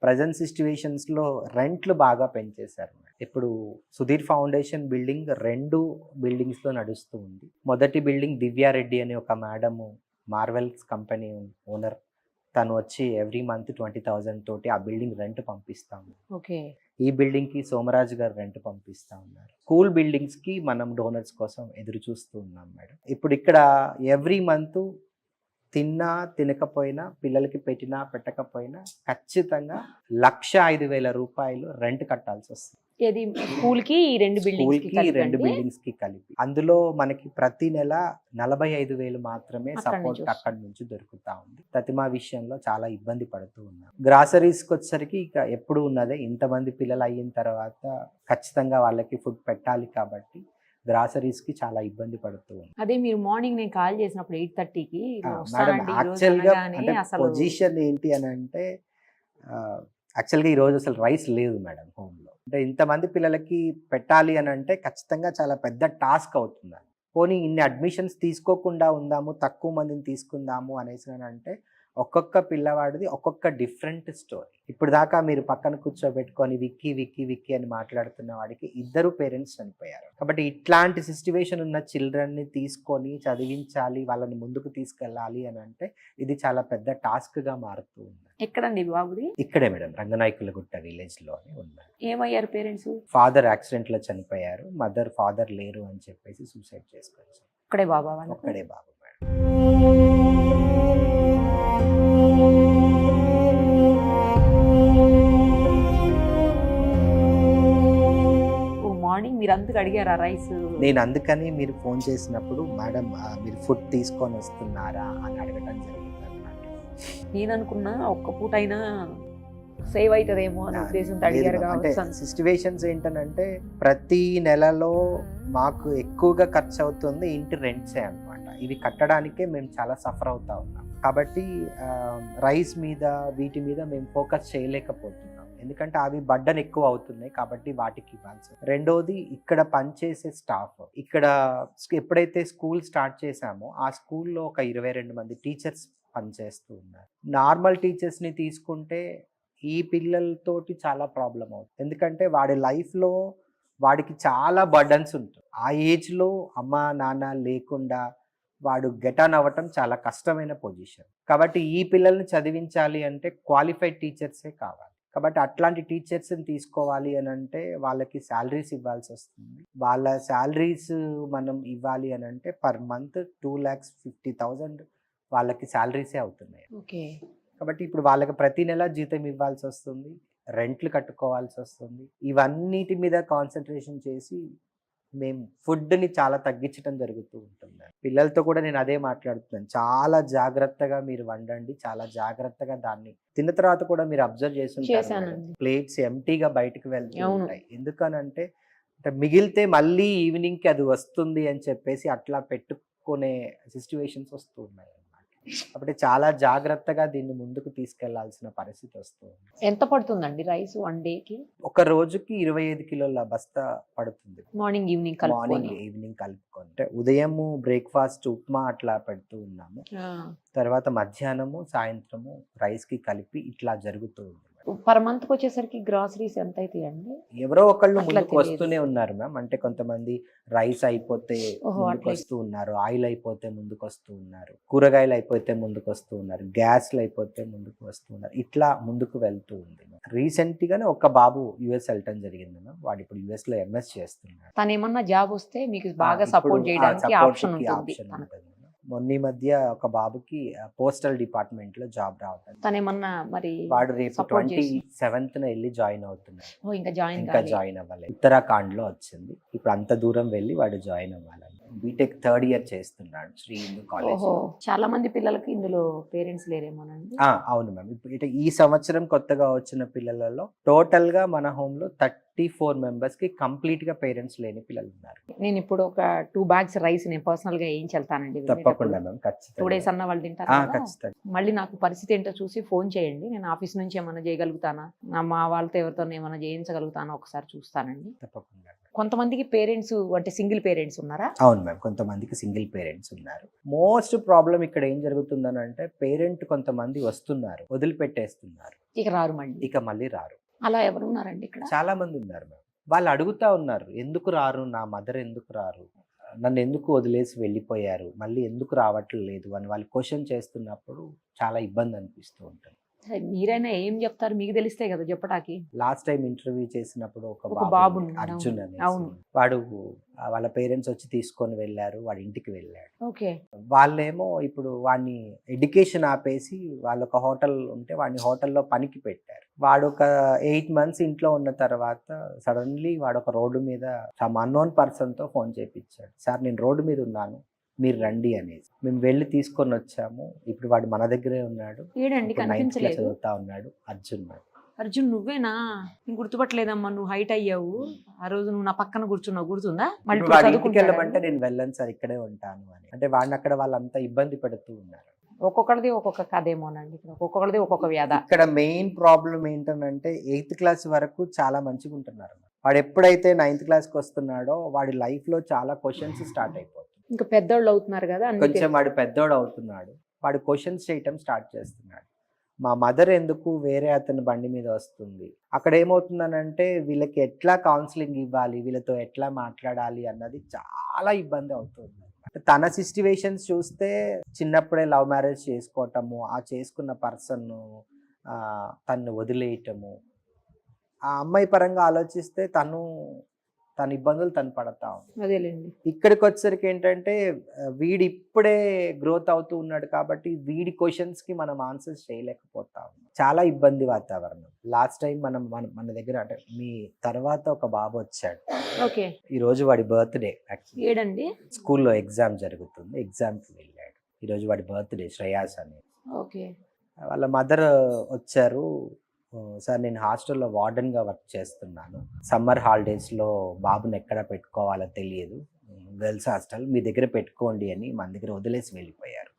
ప్రజెంట్ సిచ్యువేషన్స్ లో రెంట్లు బాగా పెంచేశారు. ఇప్పుడు సుధీర్ ఫౌండేషన్ బిల్డింగ్ 2 బిల్డింగ్స్ లో నడుస్తూ ఉంది. మొదటి బిల్డింగ్ దివ్యారెడ్డి అనే ఒక మేడము, మార్వెల్స్ కంపెనీ ఓనర్, తను వచ్చి ఎవ్రీ మంత్ 20,000 తోటి ఆ బిల్డింగ్ రెంట్ పంపిస్తాము. ఓకే. ఈ బిల్డింగ్ కి సోమరాజు గారు రెంట్ పంపిస్తా ఉన్నారు. స్కూల్ బిల్డింగ్స్ కి మనం డోనర్స్ కోసం ఎదురు చూస్తూ ఉన్నాం మేడం. ఇప్పుడు ఇక్కడ ఎవ్రీ మంత్ తిన్నా తినకపోయినా, పిల్లలకి పెట్టినా పెట్టకపోయినా ఖచ్చితంగా 1,05,000 రూపాయలు రెంట్ కట్టాల్సి వస్తుంది. ఏది స్కూల్ కి, ఈ 2 బిల్డింగ్స్ కి స్కూల్ కి 2 కలిపి? బిల్డింగ్స్ కి కలిపి. అందులో మనకి ప్రతి నెల 45,000 మాత్రమే అక్కడి సపోర్ట్ నుంచి అక్కడి నుంచి దొరుకుతా ఉంది. ప్రతిమా విషయంలో చాలా ఇబ్బంది పడుతూ ఉన్నాం. గ్రాసరీస్ కి వచ్చేసరికి ఇక ఎప్పుడు ఉన్నదే, ఇంతమంది పిల్లలు అయిన తర్వాత ఖచ్చితంగా వాళ్ళకి ఫుడ్ పెట్టాలి కాబట్టి గ్రాసరీస్ కి చాలా ఇబ్బంది పడుతూ ఉంది. అదే మీరు మార్నింగ్ నేను కాల్ చేసినప్పుడు 8:30కి మేడం, యాక్చువల్గా అంటే పొజిషన్ ఏంటి అని అంటే, యాక్చువల్గా ఈరోజు అసలు రైస్ లేదు మేడం హోమ్లో. అంటే ఇంతమంది పిల్లలకి పెట్టాలి అని అంటే ఖచ్చితంగా చాలా పెద్ద టాస్క్ అవుతుంది. పోనీ ఇన్ని అడ్మిషన్స్ తీసుకోకుండా ఉందాము, తక్కువ మందిని తీసుకుందాము అనేసి అంటే ఒక్కొక్క పిల్లవాడిది ఒక్కొక్క డిఫరెంట్ స్టోరీ. ఇప్పుడు దాకా మీరు పక్కన కూర్చోబెట్టుకొని విక్కీ విక్కీ విక్కీ అని మాట్లాడుతున్న వాడికి 2 పేరెంట్స్ చనిపోయారు. కాబట్టి ఇట్లాంటి సిచ్యువేషన్ ఉన్న చిల్డ్రన్ని తీసుకొని చదివించాలి, వాళ్ళని ముందుకు తీసుకెళ్ళాలి అని అంటే ఇది చాలా పెద్ద టాస్క్గా మారుతూ ఉంది. ఎక్కడండి బాబుది? ఇక్కడే మేడం, రంగనాయకులగుట్ట విలేజ్లోనే ఉన్నారు. ఏమయ్యారు పేరెంట్స్? ఫాదర్ యాక్సిడెంట్లో చనిపోయారు, ఫాదర్ లేరు అని చెప్పేసి సూసైడ్ చేసుకోవచ్చు. ఒక్కడే బాబా? ఒక్కడే బాబు మేడం. మార్నింగ్ మీరు అంతకు అడిగారా రైస్? నేను అందుకని మీరు ఫోన్ చేసినప్పుడు మేడం మీరు ఫుడ్ తీసుకొని వస్తున్నారా అని అడగటం జరిగింది అన్నమాట. నేను అనుకున్నా ఒక్క పూట అయినా సేవ్ అవుతుందేమో అనే ఉద్దేశంతో అడిగారు. అంటే సిచ్యువేషన్స్ ఏంటనంటే ప్రతి నెలలో మాకు ఎక్కువగా ఖర్చు అవుతుంది ఇంటి రెంట్సే అన్నమాట. ఇవి కట్టడానికే మేము చాలా సఫర్ అవుతా ఉన్నాం. కాబట్టి రైస్ మీద వీటి మీద మేము ఫోకస్ చేయలేకపోతున్నాం, ఎందుకంటే అవి బర్డన్ ఎక్కువ అవుతున్నాయి కాబట్టి వాటికి ఇవ్వాల్సి. రెండోది, ఇక్కడ పనిచేసే స్టాఫ్, ఇక్కడ ఎప్పుడైతే స్కూల్ స్టార్ట్ చేశామో ఆ స్కూల్లో ఒక 22 మంది టీచర్స్ పనిచేస్తూ ఉన్నారు. నార్మల్ టీచర్స్ని తీసుకుంటే ఈ పిల్లలతోటి చాలా ప్రాబ్లం అవుతుంది, ఎందుకంటే వాడి లైఫ్లో వాడికి చాలా బర్డన్స్ ఉంటుంది. ఆ ఏజ్లో అమ్మ నాన్న లేకుండా వాడు గెట్ ఆన్ అవ్వటం చాలా కష్టమైన పొజిషన్. కాబట్టి ఈ పిల్లల్ని చదివించాలి అంటే క్వాలిఫైడ్ టీచర్సే కావాలి. కాబట్టి అట్లాంటి టీచర్స్ని తీసుకోవాలి అని అంటే వాళ్ళకి శాలరీస్ ఇవ్వాల్సి వస్తుంది. వాళ్ళ శాలరీస్ మనం ఇవ్వాలి అని అంటే పర్ మంత్ 2,50,000 వాళ్ళకి శాలరీసే అవుతున్నాయి. ఓకే. కాబట్టి ఇప్పుడు వాళ్ళకి ప్రతి నెల జీతం ఇవ్వాల్సి వస్తుంది, రెంట్లు కట్టుకోవాల్సి వస్తుంది. ఇవన్నిటి మీద కాన్సన్ట్రేషన్ చేసి మేము ఫుడ్ని చాలా తగ్గించడం జరుగుతూ ఉంటుంది. పిల్లలతో కూడా నేను అదే మాట్లాడుతున్నాను, చాలా జాగ్రత్తగా మీరు వండండి, చాలా జాగ్రత్తగా దాన్ని తిన్న తర్వాత కూడా మీరు అబ్జర్వ్ చేస్తుంటారు ప్లేట్స్ ఎంటీగా బయటకు వెళ్తూ ఉంటాయి. ఎందుకనంటే మిగిలితే మళ్ళీ ఈవినింగ్కి అది వస్తుంది అని చెప్పేసి అట్లా పెట్టుకునే సిచ్యువేషన్స్ వస్తూ ఉన్నాయి. కాబట్టి చాలా జాగ్రత్తగా దీన్ని ముందుకు తీసుకెళ్లాల్సిన పరిస్థితి వస్తుంది. ఎంత పడుతుందండి రైస్ వన్ డేకి? ఒక రోజుకి 25 కిలోల బస్తా పడుతుంది. మార్నింగ్ ఈవినింగ్ కలుపుకొని అంటే ఉదయము బ్రేక్ఫాస్ట్ ఉప్మా అట్లా పెడుతూ ఉన్నాము, తర్వాత మధ్యాహ్నము సాయంత్రము రైస్ కి కలిపి ఇట్లా జరుగుతూ ఉంది. పర్ మంత్ వచ్చేసరికి గ్రాసరీస్ ఎంత అవుతాయండి? ఎవరో ఒకళ్ళు ముందుకు వస్తూనే ఉన్నారు మ్యామ్. అంటే కొంతమంది రైస్ అయిపోతే ముందుకు వస్తూ ఉన్నారు, ఆయిల్ అయిపోతే ముందుకు వస్తూ ఉన్నారు, కూరగాయలు అయిపోతే ముందుకు వస్తూ ఉన్నారు, గ్యాస్లు అయిపోతే ముందుకు వస్తూ ఉన్నారు. ఇట్లా ముందుకు వెళ్తూ ఉంది. రీసెంట్ గానే ఒక బాబు యుఎస్ వెళ్ళటం జరిగింది మ్యామ్. వాడు ఇప్పుడు యుఎస్ లో ఎంఎస్ చేస్తున్నాడు. తను ఏమన్నా జాబ్ వస్తే మీకు బాగా సపోర్ట్ చేయడానికి ఆప్షన్ ఉంటుంది. మొన్న ఈ మధ్య ఒక బాబుకి పోస్టల్ డిపార్ట్మెంట్ లో జాబ్ రావటం, తనేమన్నా మరి వాడు రేపు support చేసి- 27th వెళ్ళి జాయిన్ అవుతున్నాడు. ఓ, ఇంకా జాయిన్ ఇంకా జాయిన్ అవ్వలేదు. ఉత్తరాఖండ్ లో వచ్చింది. ఇప్పుడు అంత దూరం వెళ్ళి వాడు జాయిన్ అవ్వాలని బీటెక్ 3rd ఇయర్ చేస్తున్నాడు శ్రీ హిందూ కాలేజ్. ఓహో, చాలా మంది పిల్లలకి ఇందులో పేరెంట్స్ లేరేమోనండి. అవును మ్యామ్. ఇప్పుడు ఈ సంవత్సరం కొత్తగా వచ్చిన పిల్లలలో టోటల్ గా మన హోమ్ లో 34 మెంబర్స్ కి కంప్లీట్ గా పేరెంట్స్ లేని పిల్లలు ఉన్నారు. నేను ఇప్పుడు ఒక 2 bags రైస్ నేను పర్సనల్ గా ఏం చెల్తానండి. తప్పకుండా మ్యామ్, 2 days ఖచ్చితంగా. అన్న వాళ్ళు తింటారు కదా. ఖచ్చితంగా. మళ్ళీ నాకు పరిస్థితి ఏంటో చూసి ఫోన్ చేయండి. నేను ఆఫీస్ నుంచి ఏమైనా చేయగలుగుతానా, మా వాళ్ళతో ఎవరితో ఏమైనా చేయించగలుగుతానా ఒకసారి చూస్తానండి. తప్పకుండా. కొంతమందికి పేరెంట్స్ అంటే సింగిల్ పేరెంట్స్ ఉన్నారా? అవును మ్యామ్, కొంతమందికి సింగిల్ పేరెంట్స్ ఉన్నారు. మోస్ట్ ప్రాబ్లం ఇక్కడ ఏం జరుగుతుందని అంటే పేరెంట్ కొంతమంది వస్తున్నారు, వదిలిపెట్టేస్తున్నారు, ఇక రారు మళ్ళీ. ఇక మళ్ళీ రారు. అలా ఎవరు ఉన్నారండి ఇక్కడ? చాలా మంది ఉన్నారు మ్యామ్. వాళ్ళు అడుగుతా ఉన్నారు, ఎందుకు రారు, నా మదర్ ఎందుకు రారు, నన్ను ఎందుకు వదిలేసి వెళ్ళిపోయారు, మళ్ళీ ఎందుకు రావట్లేదు అని వాళ్ళు క్వశ్చన్ చేస్తున్నప్పుడు చాలా ఇబ్బంది అనిపిస్తూ ఉంటుంది. మీరైనా ఏం చెప్తారు, మీకు తెలిస్తే కదా చెప్పటానికి. లాస్ట్ టైం ఇంటర్వ్యూ చేసినప్పుడు ఒక బాబు బాబు ఉన్నాడు. అర్జున్ అని, అవును. వాడు వాళ్ళ పేరెంట్స్ వచ్చి తీసుకొని వెళ్ళారు, వాడి ఇంటికి వెళ్ళాడు. ఓకే. వాళ్ళేమో ఇప్పుడు వాడిని ఎడ్యుకేషన్ ఆపేసి వాళ్ళు ఒక హోటల్ ఉంటే వాడిని హోటల్లో పనికి పెట్టారు. వాడు ఒక 8 months ఇంట్లో ఉన్న తర్వాత సడన్లీ వాడు ఒక రోడ్డు మీద సమ్ అన్నోన్ పర్సన్ తో ఫోన్ చేపించాడు, సార్ నేను రోడ్డు మీద ఉన్నాను, మీరు రండి అనేసి. మేము వెళ్ళి తీసుకొని వచ్చాము. ఇప్పుడు వాడు మన దగ్గరే ఉన్నాడు. ఏడండి ఇప్పుడు 9th class కనిపించలేదు. చదువుతా ఉన్నాడు. అర్జున్. అర్జున్ నువ్వేనా? నేను గుర్తుపట్టలేదమ్మా, నువ్వు హైట్ అయ్యావు ఆ రోజు, నువ్వు నా పక్కన కూర్చున్నావు, గుర్తుందా? మళ్ళీ ఇప్పుడు వాడి ఇంటికి చదువుకుంటాడా? వెళ్ళమంటే నేను వెళ్ళను సార్, ఇక్కడే ఉంటాను అని. అంటే వాడిని అక్కడ వాళ్ళంతా ఇబ్బంది పెడుతూ ఉన్నారు. ఒక్కొక్కరిది ఒక్కొక్క కథేమోనండి, ఒక్కొక్కరిది ఒక్కొక్క వ్యాధ. ఇక్కడ మెయిన్ ప్రాబ్లం ఏంటంటే 8th class వరకు చాలా మంచిగా ఉంటున్నారు. వాడు ఎప్పుడైతే 9th classకి వస్తున్నాడో వాడి లైఫ్ లో చాలా క్వశ్చన్స్ స్టార్ట్ అయిపోతుంది. ఇంకా పెద్దోళ్ళు అవుతున్నారు కదా, కొంచెం వాడు పెద్దోడు అవుతున్నాడు, వాడు క్వశ్చన్స్ చేయటం స్టార్ట్ చేస్తున్నాడు. మా మదర్ ఎందుకు వేరే అతని బండి మీద వస్తుంది, అక్కడ ఏమవుతుందనంటే వీళ్ళకి ఎట్లా కౌన్సిలింగ్ ఇవ్వాలి, వీళ్ళతో ఎట్లా మాట్లాడాలి అన్నది చాలా ఇబ్బంది అవుతుంది. తన సిచ్యువేషన్స్ చూస్తే చిన్నప్పుడే లవ్ మ్యారేజ్ చేసుకోవటము, ఆ చేసుకున్న పర్సన్ తను వదిలేయటము, ఆ అమ్మాయి పరంగా ఆలోచిస్తే తన ఇబ్బందులు తను పడతా ఉంది. అదేలేండి. ఇక్కడికి వచ్చేసరికి ఏంటంటే వీడి ఇప్పుడే గ్రోత్ అవుతూ ఉన్నాడు కాబట్టి వీడి క్వశ్చన్స్ కి మనం ఆన్సర్స్ చేయలేకపోతాం. చాలా ఇబ్బంది వాతావరణం. లాస్ట్ టైం మన దగ్గర అంటే మీ తర్వాత ఒక బాబు వచ్చాడు. ఓకే. ఈ రోజు వాడి బర్త్డే. ఏడండి? స్కూల్లో ఎగ్జామ్ జరుగుతుంది, ఎగ్జామ్కి వెళ్ళాడు. ఈ రోజు వాడి బర్త్డే, శ్రేయాస్ అని. ఓకే. వాళ్ళ మదర్ వచ్చారు, సార్ నేను హాస్టల్లో వార్డెన్గా వర్క్ చేస్తున్నాను, సమ్మర్ హాలిడేస్లో బాబుని ఎక్కడ పెట్టుకోవాలో తెలియదు, గర్ల్స్ హాస్టల్ మీ దగ్గర పెట్టుకోండి అని మన దగ్గర వదిలేసి వెళ్ళిపోయారు.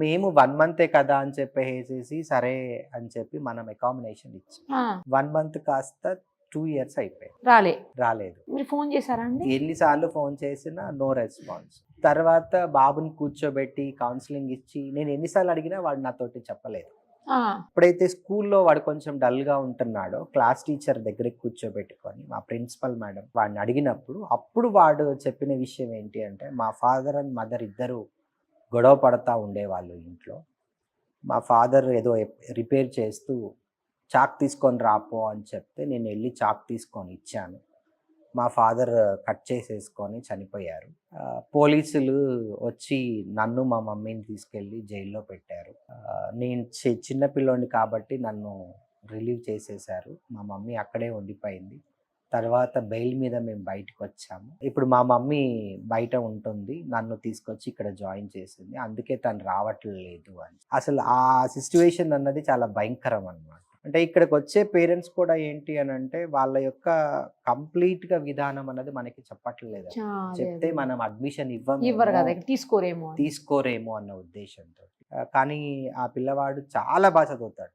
మేము 1 month కదా అని చెప్పేసి సరే అని చెప్పి మనం అకామిడేషన్ ఇచ్చాం. 1 month కాస్త 2 years అయిపోయాయి, రాలేదు. మీరు ఫోన్ చేశారా అండి? ఎన్నిసార్లు ఫోన్ చేసినా నో రెస్పాన్స్. తర్వాత బాబుని కూర్చోబెట్టి కౌన్సిలింగ్ ఇచ్చి నేను ఎన్నిసార్లు అడిగినా వాడు నాతోటి చెప్పలేదు. ఎప్పుడైతే స్కూల్లో వాడు కొంచెం డల్ గా ఉంటున్నాడో క్లాస్ టీచర్ దగ్గరికి కూర్చోబెట్టుకొని మా ప్రిన్సిపల్ మేడం వాడిని అడిగినప్పుడు అప్పుడు వాడు చెప్పిన విషయం ఏంటి అంటే, మా ఫాదర్ అండ్ మదర్ ఇద్దరు గొడవ పడతా ఉండేవాళ్ళు ఇంట్లో. మా ఫాదర్ ఏదో రిపేర్ చేస్తూ చాక్ తీసుకొని రాపో అని చెప్తే నేను వెళ్ళి చాక్ తీసుకొని ఇచ్చాను. మా ఫాదర్ కట్ చేసేసుకొని చనిపోయారు. పోలీసులు వచ్చి నన్ను మా మమ్మీని తీసుకెళ్ళి జైల్లో పెట్టారు. నేను చిన్నపిల్లోని కాబట్టి నన్ను రిలీవ్ చేసేసారు. మా మమ్మీ అక్కడే ఉండిపోయింది. తర్వాత బెయిల్ మీద మేము బయటకు వచ్చాము. ఇప్పుడు మా మమ్మీ బయట ఉంటుంది, నన్ను తీసుకొచ్చి ఇక్కడ జాయిన్ చేసింది, అందుకే తను రావట్లేదు అని. అసలు ఆ సిచ్యువేషన్ అన్నది చాలా భయంకరం అన్నమాట. అంటే ఇక్కడికి వచ్చే పేరెంట్స్ కూడా ఏంటి అని అంటే వాళ్ళ యొక్క కంప్లీట్ గా విధానం అన్నది మనకి చెప్పట్లేదు. చెప్తే మనం అడ్మిషన్ ఇవ్వరు కదా, తీసుకోరేమో అన్న ఉద్దేశంతో. కానీ ఆ పిల్లవాడు చాలా బాగా చదువుతాడు,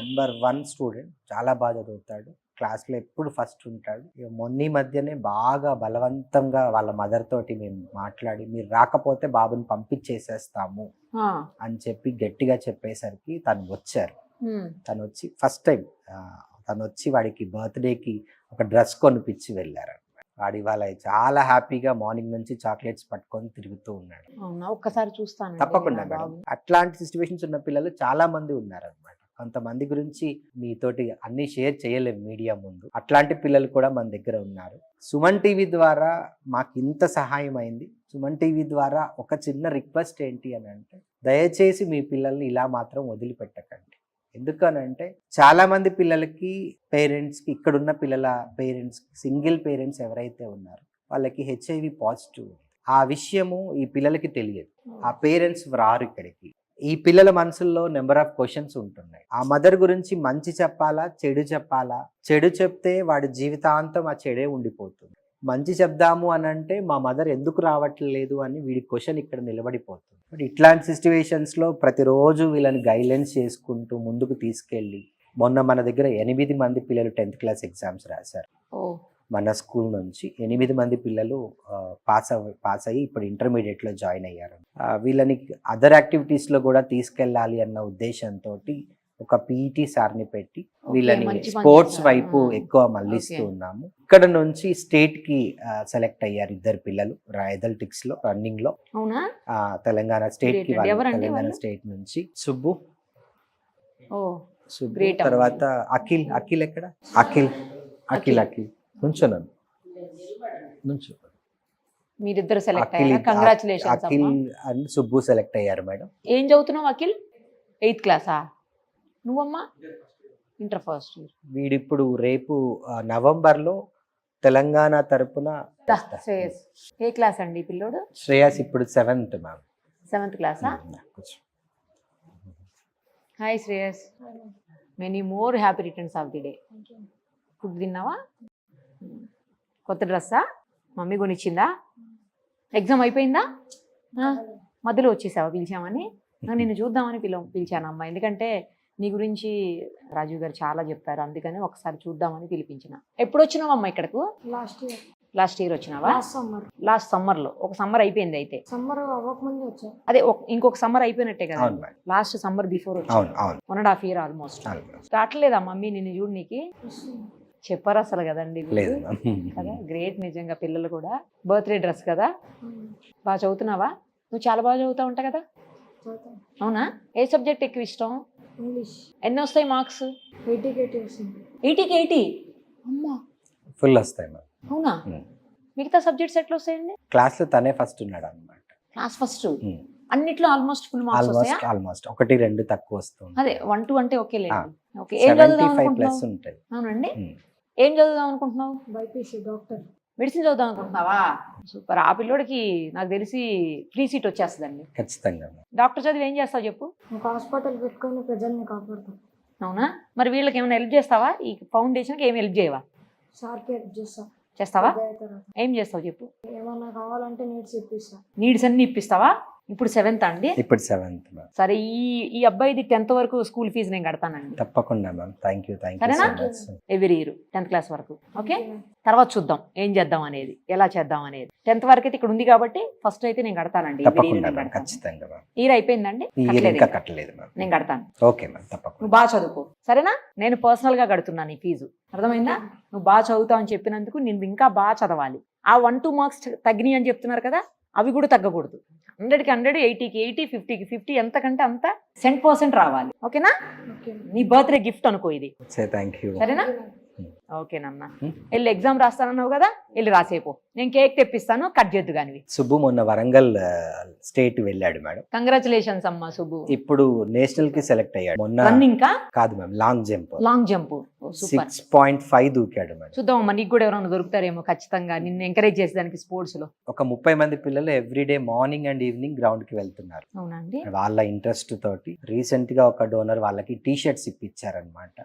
నెంబర్ 1 స్టూడెంట్, చాలా బాగా చదువుతాడు, క్లాస్లో ఎప్పుడు ఫస్ట్ ఉంటాడు. మొన్న మధ్యనే బాగా బలవంతంగా వాళ్ళ మదర్ తోటి మేము మాట్లాడి మీరు రాకపోతే బాబుని పంపించేసేస్తాము అని చెప్పి గట్టిగా చెప్పేసరికి తను వచ్చారు. తను వచ్చి ఫస్ట్ టైం తను వచ్చి వాడికి బర్త్డేకి ఒక డ్రెస్ కొనిపించి వెళ్ళారు. వాడు ఇవాళ చాలా హ్యాపీగా మార్నింగ్ నుంచి చాక్లెట్స్ పట్టుకొని తిరుగుతూ ఉన్నాడు. ఒక్కసారి చూస్తాను. తప్పకుండా మేడం, అట్లాంటి సిచ్యువేషన్స్ ఉన్న పిల్లలు చాలా మంది ఉన్నారు అనమాట. అంతమంది గురించి మీతోటి అన్ని షేర్ చేయలేము మీడియా ముందు. అట్లాంటి పిల్లలు కూడా మన దగ్గర ఉన్నారు. సుమన్ టీవీ ద్వారా మాకు ఇంత సహాయం అయింది. సుమన్ టీవీ ద్వారా ఒక చిన్న రిక్వెస్ట్ ఏంటి అని అంటే, దయచేసి మీ పిల్లల్ని ఇలా మాత్రం వదిలిపెట్టకండి. ఎందుకనంటే చాలా మంది పిల్లలకి పేరెంట్స్కి, ఇక్కడున్న పిల్లల పేరెంట్స్, సింగిల్ పేరెంట్స్ ఎవరైతే ఉన్నారో వాళ్ళకి హెచ్ఐవి పాజిటివ్. ఆ విషయము ఈ పిల్లలకి తెలియదు. ఆ పేరెంట్స్ రారు ఇక్కడికి. ఈ పిల్లల మనసుల్లో నెంబర్ ఆఫ్ క్వశ్చన్స్ ఉంటున్నాయి. ఆ మదర్ గురించి మంచి చెప్పాలా, చెడు చెప్పాలా? చెడు చెప్తే వాడి జీవితాంతం ఆ చెడే ఉండిపోతుంది. మంచి చెప్దాము అని అంటే మా మదర్ ఎందుకు రావట్లేదు అని వీడి క్వశ్చన్ ఇక్కడ నిలబడిపోతుంది. బట్ ఇట్లాంటి సిచ్యువేషన్స్లో ప్రతిరోజు వీళ్ళని గైడ్లైన్స్ చేసుకుంటూ ముందుకు తీసుకెళ్ళి, మొన్న మన దగ్గర 8 మంది పిల్లలు 10th క్లాస్ ఎగ్జామ్స్ రాశారు. మన స్కూల్ నుంచి 8 మంది పిల్లలు పాస్ అయ్యి ఇప్పుడు ఇంటర్మీడియట్లో జాయిన్ అయ్యారు. వీళ్ళని అదర్ యాక్టివిటీస్లో కూడా తీసుకెళ్ళాలి అన్న ఉద్దేశంతో ఒక పీఈటీ సార్ని పెట్టి వీళ్ళని స్పోర్ట్స్ వైపు ఎక్కువ మళ్ళిస్తూ ఉన్నాము. ఇక్కడ నుంచి స్టేట్కి సెలెక్ట్ అయ్యారు 2 పిల్లలు అథ్లెటిక్స్లో, రన్నింగ్లో. తెలంగాణ స్టేట్కి, తెలంగాణ స్టేట్ నుంచి సుబ్బు, తర్వాత అఖిల్ ఎక్కడ? అఖిల్ నుంచోనన్ను నుంచో. మీరిద్దరు సెలెక్ట్ అయ్యారు. Congratulations. Akhil and Subbu select అయ్యారు మేడం. ఏం చదువుతున్నావు అఖిల్? 8th క్లాసా? నువ్వమ్మా? Inter first year. వీడిప్పుడు రేపు నవంబర్లో తెలంగాణ తరపున. శ్రేయస్ ఏ క్లాస్ అండి పిల్లోడు? శ్రేయస్ ఇప్పుడు 7th మ్యామ్. 7th క్లాసా? Hi Shreyas, many more happy returns of the day. Food తిన్నావా? కొత్త డ్రెస్సా? మమ్మీ కొనిచ్చిందా? ఎగ్జామ్ అయిపోయిందా? మధ్యలో వచ్చేసావా పిలిచామని? నిన్ను చూద్దామని పిలిచానమ్మా. ఎందుకంటే నీ గురించి రాజీవ్ గారు చాలా చెప్పారు, అందుకని ఒకసారి చూద్దామని పిలిపించిన. ఎప్పుడు వచ్చినావమ్మా ఇక్కడకు? లాస్ట్ ఇయర్ వచ్చినావా? లాస్ట్ సమ్మర్లో. ఒక సమ్మర్ అయిపోయింది అయితే. సమ్మర్ అవ్వకముందు వచ్చా. అదే ఇంకొక సమ్మర్ అయిపోయినట్టే కదా. లాస్ట్ సమ్మర్ బిఫోర్ వచ్చి 1.5 year ఆల్మోస్ట్. రావట్లేదా మమ్మీ నిన్ను చూడనీకి? చెప్పారు అసలు కదండి కదా. గ్రేట్ నిజంగా. పిల్లలు కూడా బర్త్డే డ్రెస్ కదా. బాగా చదువుతున్నావా? నువ్వు చాలా బాగా చదువుతా ఉంటా కదా. అవునా? ఏ సబ్జెక్ట్ ఎక్కువ ఇష్టం? ఇంగ్లీష్. ఎన్ని వస్తాయి మార్క్స్? 80కి 80 వస్తుంది. 80కి 80? అమ్మా, ఫుల్ వస్తాయి మ్యామ్. అవునా? మిగతా సబ్జెక్ట్స్ ఎట్లా వస్తాయండి? క్లాస్లో తనే ఫస్ట్ ఉన్నాడు అనమాట. క్లాస్ ఫస్ట్ అన్నిట్లో ఆల్మోస్ట్ ఫుల్ మార్క్స్ వస్తాయా? ఆల్మోస్ట్ 1-2 తక్కువ వస్తుంది. అదే 1-2 అంటే ఓకే లేదు. ఓకే. ఏం చదువుదాం అనుకుంటున్నావు? అవునండి. ఏం చదువుదాం అనుకుంటున్నావు? BiPC doctor. మెడిసిన్ చదువుదాం అనుకుంటున్నావా? సూపర్. ఆ పిల్లోడికి నాకు తెలిసి ఫ్రీ సీట్ వచ్చేస్తుందండి ఖచ్చితంగా. డాక్టర్ చదివి ఏం చేస్తావు చెప్పు? ఒక హాస్పిటల్ పెట్టుకొని ప్రజల్ని కాపాడుతాం. అవునా? మరి వీళ్ళకి ఏమైనా హెల్ప్ చేస్తావా? ఈ ఫౌండేషన్కి ఏమి హెల్ప్ చేయవా? సార్కి హెల్ప్ చేస్తా. చేస్తావా? ఏం చేస్తావు చెప్పు? ఏమన్నా కావాలంటే నీడ్స్ ఇప్పిస్తా. నీడ్స్ అన్ని ఇప్పిస్తావా? ఇప్పుడు 7th అండి? ఇప్పుడు 7th. సరే, ఈ అబ్బాయిది 10th వరకు స్కూల్ ఫీజు నేను కడతానండి. తప్పకుండా మ్యామ్. Thank you. సరేనా? ఎవ్రీ ఇయర్ 10th క్లాస్ వరకు. ఓకే. తర్వాత చూద్దాం ఏం చేద్దాం అనేది, ఎలా చేద్దాం అనేది. 10th వరకు అయితే ఇక్కడ ఉంది కాబట్టి ఫస్ట్ అయితే నేను కడతానండి. ఖచ్చితంగా. ఇయర్ అయిపోయిందండి? కట్టలేదు. నేను కడతాను. ఓకే మ్యామ్, తప్పకుండా. నువ్వు బాగా చదువుకో, సరేనా? నేను పర్సనల్ గా కడుతున్నాను ఈ ఫీజు, అర్థమైందా? నువ్వు బాగా చదువుతావు అని చెప్పినందుకు నేను ఇంకా బాగా చదవాలి. ఆ 1-2 మార్క్స్ తగ్గినాయి అని చెప్తున్నారు కదా, అవి కూడా తగ్గకూడదు. 100కి 100, 80కి 80, 50కి 50, ఎంతకంటే అంత 100% రావాలి. ఓకేనా? నీ బర్త్డే గిఫ్ట్ అనుకో ఇది. సరేనా? ఓకేనన్నా. వెళ్ళి ఎగ్జామ్ రాస్తానన్నావు కదా, వెళ్ళి రాసేపో. నేను కేక్ తెప్పిస్తాను, కట్ చేద్దు కానివి. సుబ్బు మొన్న వరంగల్ స్టేట్ వెళ్ళాడు మేడం. కంగ్రాచులేషన్స్ అమ్మా సుబ్బు. ఇప్పుడు నేషనల్ కి సెలెక్ట్ అయ్యాడు. మొన్న రన్నింగ్ కాదు మ్యామ్, లాంగ్ జంప్. 6.5 దూకాడు మేడం. చూద్దాం అమ్మా, నీకు కూడా ఎవరైనా దొరుకుతారేమో ఖచ్చితంగా నిన్ను ఎంకరేజ్ చేసేదానికి స్పోర్ట్స్ లో. ఒక 30 మంది పిల్లలు everyday morning and evening ground కి వెళ్తున్నారు. అవునండి. వాళ్ళ ఇంట్రెస్ట్ తోటి రీసెంట్ గా ఒక డోనర్ వాళ్ళకి టీ-షర్ట్స్ ఇప్పించారనమాట.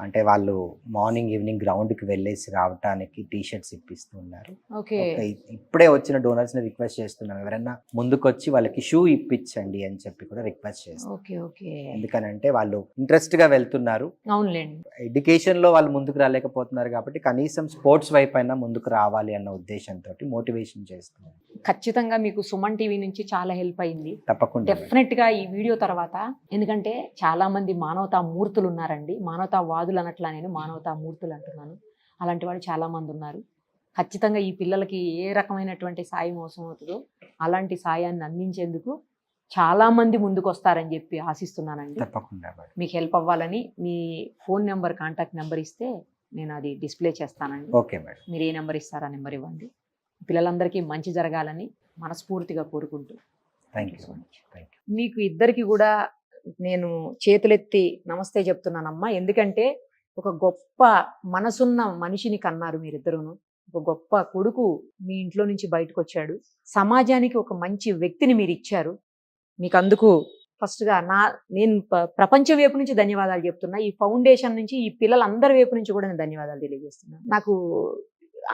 అంటే వాళ్ళు మార్నింగ్ ఈవినింగ్ గ్రౌండ్ కి వెళ్ళేసి రావడానికి టీ-షర్ట్స్ ఇప్పిస్తున్నారు. ఇప్పుడే వచ్చిన డోనర్స్ ని రిక్వెస్ట్ చేస్తున్నాం, ఎవరైనా ముందుకొచ్చి వాళ్ళకి షూ ఇప్పించండి అని చెప్పి కూడా రిక్వెస్ట్ చేస్తాం. ఎందుకనంటే వాళ్ళు ఇంట్రెస్ట్ గా వెళ్తున్నారు. ఎడ్యుకేషన్ లో వాళ్ళు ముందుకు రాలేకపోతున్నారు కాబట్టి కనీసం స్పోర్ట్స్ వైపు అయినా ముందుకు రావాలి అన్న ఉద్దేశంతో మోటివేషన్ చేస్తున్నాం. ఖచ్చితంగా మీకు సుమన్ టీవీ నుంచి చాలా హెల్ప్ అయింది. తప్పకుండా డెఫినెట్ గా ఈ వీడియో తర్వాత, ఎందుకంటే చాలా మంది మానవతా మూర్తులు ఉన్నారండి. మానవతావాదులు అనట్లా, నేను మానవతా మూర్తులు అంటున్నాను. అలాంటి వాళ్ళు చాలా మంది ఉన్నారు. ఖచ్చితంగా ఈ పిల్లలకి ఏ రకమైనటువంటి సాయం అవసరం అవుతుందో అలాంటి సాయాన్ని అందించేందుకు చాలా మంది ముందుకు వస్తారని చెప్పి ఆశిస్తున్నానండి. తప్పకుండా మేడం. మీకు హెల్ప్ అవ్వాలని మీ ఫోన్ నెంబర్, కాంటాక్ట్ నెంబర్ ఇస్తే నేను అది డిస్ప్లే చేస్తానండి. Okay madam. మీరు ఏ నెంబర్ ఇస్తారో ఆ నెంబర్ ఇవ్వండి. పిల్లలందరికీ మంచి జరగాలని మనస్ఫూర్తిగా కోరుకుంటూ thank you so much. Thank you. మీకు ఇద్దరికి కూడా నేను చేతులెత్తి నమస్తే చెప్తున్నానమ్మా. ఎందుకంటే ఒక గొప్ప మనసున్న మనిషిని కన్నారు మీరిద్దరును. ఒక గొప్ప కొడుకు మీ ఇంట్లో నుంచి బయటకు వచ్చాడు. సమాజానికి ఒక మంచి వ్యక్తిని మీరు ఇచ్చారు. మీకు అందుకు ఫస్ట్గా నేను ప్రపంచం వైపు నుంచి ధన్యవాదాలు చెప్తున్నా. ఈ ఫౌండేషన్ నుంచి, ఈ పిల్లలందరి వైపు నుంచి కూడా నేను ధన్యవాదాలు తెలియజేస్తున్నాను. నాకు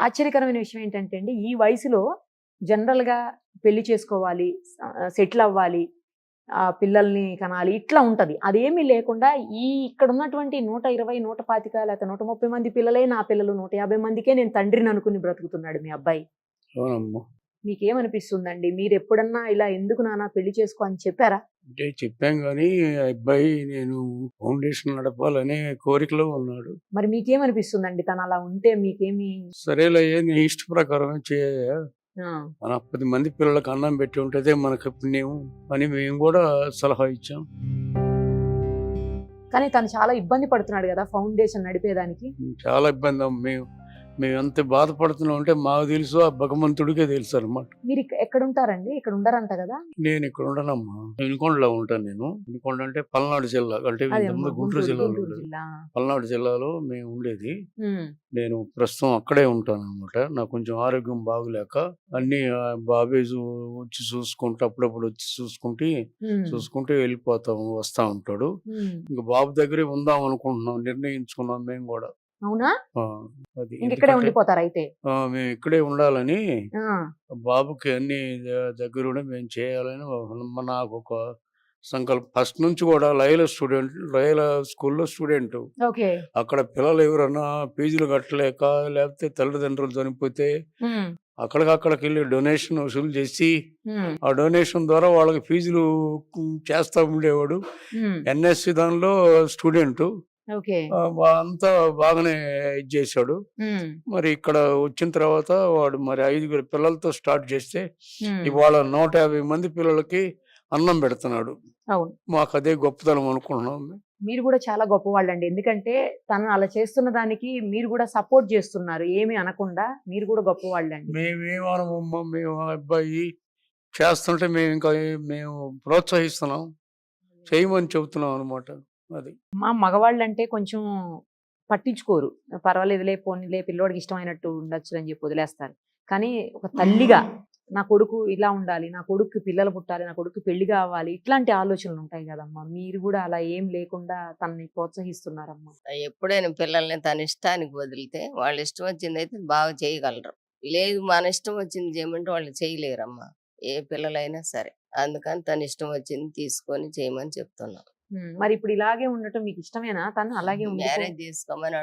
ఆశ్చర్యకరమైన విషయం ఏంటంటే అండి, ఈ వయసులో జనరల్గా పెళ్లి చేసుకోవాలి, సెటిల్ అవ్వాలి, పిల్లల్ని కనాలి, ఇట్లా ఉంటుంది. అదేమీ లేకుండా ఇక్కడ ఉన్నటువంటి 120, 125 లేకపోతే 130 మంది పిల్లలే నా పిల్లలు, 150 మందికే నేను తండ్రిని అనుకుని బ్రతుకుతున్నాడు మీ అబ్బాయి. అవునమ్మా. మీకేమనిపిస్తుందండి? మీరు ఎప్పుడన్నా ఇలా ఎందుకు నాన్న పెళ్లి చేసుకో అని చెప్పారా? అంటే చెప్పాం కానీ అబ్బాయి నేను ఫౌండేషన్ నడపాలనే కోరికలో ఉన్నాడు. మరి మీకేమనిపిస్తుందండి తను అలా ఉంటే? మీకేమి సరేలయ్యే నీ ఇష్ట ప్రకారమే చేయ, మన 10 మంది పిల్లలకు అన్నం పెట్టి ఉంటేదే మనకు పుణ్యం అని మేము కూడా సలహా ఇచ్చాం. కానీ తను చాలా ఇబ్బంది పడుతున్నాడు కదా ఫౌండేషన్ నడిపేదానికి. చాలా ఇబ్బంది. మేము ఎంత బాధపడుతున్నాం అంటే మాకు తెలుసు, ఆ భగవంతుడికే తెలుసు అనమాట. మీరు ఎక్కడ ఉంటారండి? ఇక్కడ ఉండరంట కదా? నేను ఇక్కడ ఉండనమ్మా, వినుకొండలో ఉంటాను. నేను వినుకొండ అంటే పల్నాడు జిల్లా, అంటే గుంటూరు జిల్లాలో ఉండేది. పల్నాడు జిల్లాలో మేము ఉండేది. నేను ప్రస్తుతం అక్కడే ఉంటాను అనమాట. నాకు కొంచెం ఆరోగ్యం బాగులేక అన్ని బాబే వచ్చి చూసుకుంటూ, అప్పుడప్పుడు వచ్చి చూసుకుంటూ వస్తా ఉంటాడు. ఇంకా బాబు దగ్గరే ఉందాం అనుకుంటున్నాం, నిర్ణయించుకున్నాం మేము కూడా. అవునా? అది ఇక్కడే ఉండిపోతారు అయితే? మేము ఇక్కడే ఉండాలని, బాబుకి అన్ని దగ్గరుండి మేము చేయాలని నాకు ఒక సంకల్పం. ఫస్ట్ నుంచి కూడా లయల స్కూల్లో స్టూడెంట్. అక్కడ పిల్లలు ఎవరన్నా ఫీజులు కట్టలేక, లేకపోతే తల్లిదండ్రులు చనిపోతే అక్కడికి వెళ్ళి డొనేషన్ వసూలు చేసి, ఆ డొనేషన్ ద్వారా వాళ్ళకి ఫీజులు చేస్తా ఉండేవాడు. ఎన్ఎస్సి దానిలో స్టూడెంట్ అంతా బాగానే ఇది చేశాడు. మరి ఇక్కడ వచ్చిన తర్వాత వాడు మరి 5 పిల్లలతో స్టార్ట్ చేస్తే ఇవాళ 150 మంది పిల్లలకి అన్నం పెడుతున్నాడు. మాకు అదే గొప్పతనం అనుకుంటున్నాం. మీరు కూడా చాలా గొప్పవాళ్ళండి. ఎందుకంటే తను అలా చేస్తున్న దానికి మీరు కూడా సపోర్ట్ చేస్తున్నారు, ఏమీ అనకుండా. మీరు కూడా గొప్పవాళ్ళండి. మేమేమనమ్మా, మేము అబ్బాయి చేస్తుంటే మేము ప్రోత్సహిస్తున్నాం, చేయమని చెబుతున్నాం అనమాట. అది మా మగవాళ్ళంటే కొంచెం పట్టించుకోరు. పర్వాలేదులే, పోనీలే, పిల్లోడికి ఇష్టమైనట్టు ఉండొచ్చు అని చెప్పి వదిలేస్తారు. కానీ ఒక తల్లిగా నా కొడుకు ఇలా ఉండాలి, నా కొడుకు పిల్లలు పుట్టాలి, నా కొడుకు పెళ్లి కావాలి, ఇట్లాంటి ఆలోచనలు ఉంటాయి కదమ్మా. మీరు కూడా అలా ఏం లేకుండా తనని ప్రోత్సహిస్తున్నారమ్మా. ఎప్పుడైనా పిల్లల్ని తన ఇష్టానికి వదిలితే, వాళ్ళ ఇష్టం వచ్చింది అయితే బాగా చేయగలరు. లేదు మన ఇష్టం వచ్చింది చేయమంటే వాళ్ళు చేయలేరమ్మా, ఏ పిల్లలైనా సరే. అందుకని తన ఇష్టం వచ్చింది తీసుకొని చేయమని చెప్తున్నాం. మరి ఇప్పుడు ఇలాగే ఉండటం మీకు ఇష్టమేనా? తను అలాగే మ్యారేజ్ చేసుకోమని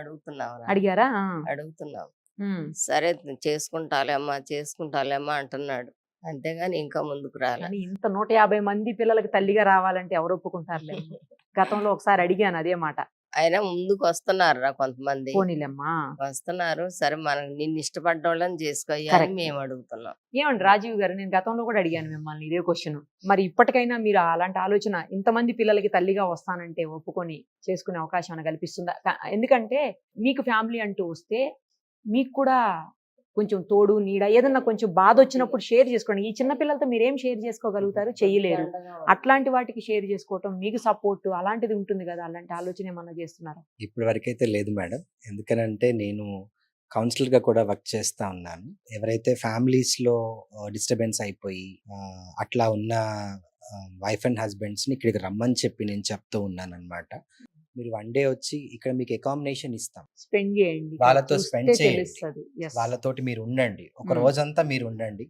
అడిగారా? అడుగుతున్నాం. సరే చేసుకుంటాలేమ్మా అంటున్నాడు. అంతేగాని ఇంకా ముందుకు రాలి. ఇంత 150 మంది పిల్లలకి తల్లిగా రావాలంటే ఎవరు ఒప్పుకుంటారులే. గతంలో ఒకసారి అడిగాను అదే మాట. అయినా ముందుకు వస్తున్నారు కొంతమంది, పోనీలేమ్మా వస్తున్నారు. సరే మనం నిన్ను ఇష్టపడ్డ వాళ్ళని చేసుకోవాలి మేము అడుగుతున్నాం. ఏమండి రాజీవ్ గారు, నేను గతంలో కూడా అడిగాను మిమ్మల్ని ఇదే క్వశ్చన్. మరి ఇప్పటికైనా మీరు అలాంటి ఆలోచన, ఇంతమంది పిల్లలకి తల్లిగా వస్తానంటే ఒప్పుకొని చేసుకునే అవకాశం కల్పిస్తుందా? ఎందుకంటే మీకు ఫ్యామిలీ అంటూ వస్తే మీకు కూడా కొంచెం తోడు నీడ, ఏదన్నా కొంచెం బాధ వచ్చినప్పుడు షేర్ చేసుకోండి. ఈ చిన్న పిల్లలతో మీరేం షేర్ చేసుకోగలుగుతారు? చెయ్యలేరు. అట్లాంటి వాటికి షేర్ చేసుకోవటం, మీకు సపోర్ట్ అలాంటిది ఉంటుంది కదా. అలాంటి ఆలోచన ఏమన్నా చేస్తున్నారా? ఇప్పటి వరకైతే లేదు మేడం. ఎందుకనంటే నేను కౌన్సిలర్గా కూడా వర్క్ చేస్తా ఉన్నాను. ఎవరైతే ఫ్యామిలీస్లో డిస్టర్బెన్స్ అయిపోయి అట్లా ఉన్న వైఫ్ అండ్ హస్బెండ్స్ని ఇక్కడికి రమ్మని చెప్పి నేను చెప్తూ ఉన్నాను అనమాట. మీరు 1 డే వచ్చి ఇక్కడ మీకు అకామిడేషన్ ఇస్తాం, స్పెండ్ చేయండి, వాళ్ళతో స్పెండ్ చేయండి, వాళ్ళతోటి మీరు ఉండండి, ఒక రోజంతా మీరు ఉండండి.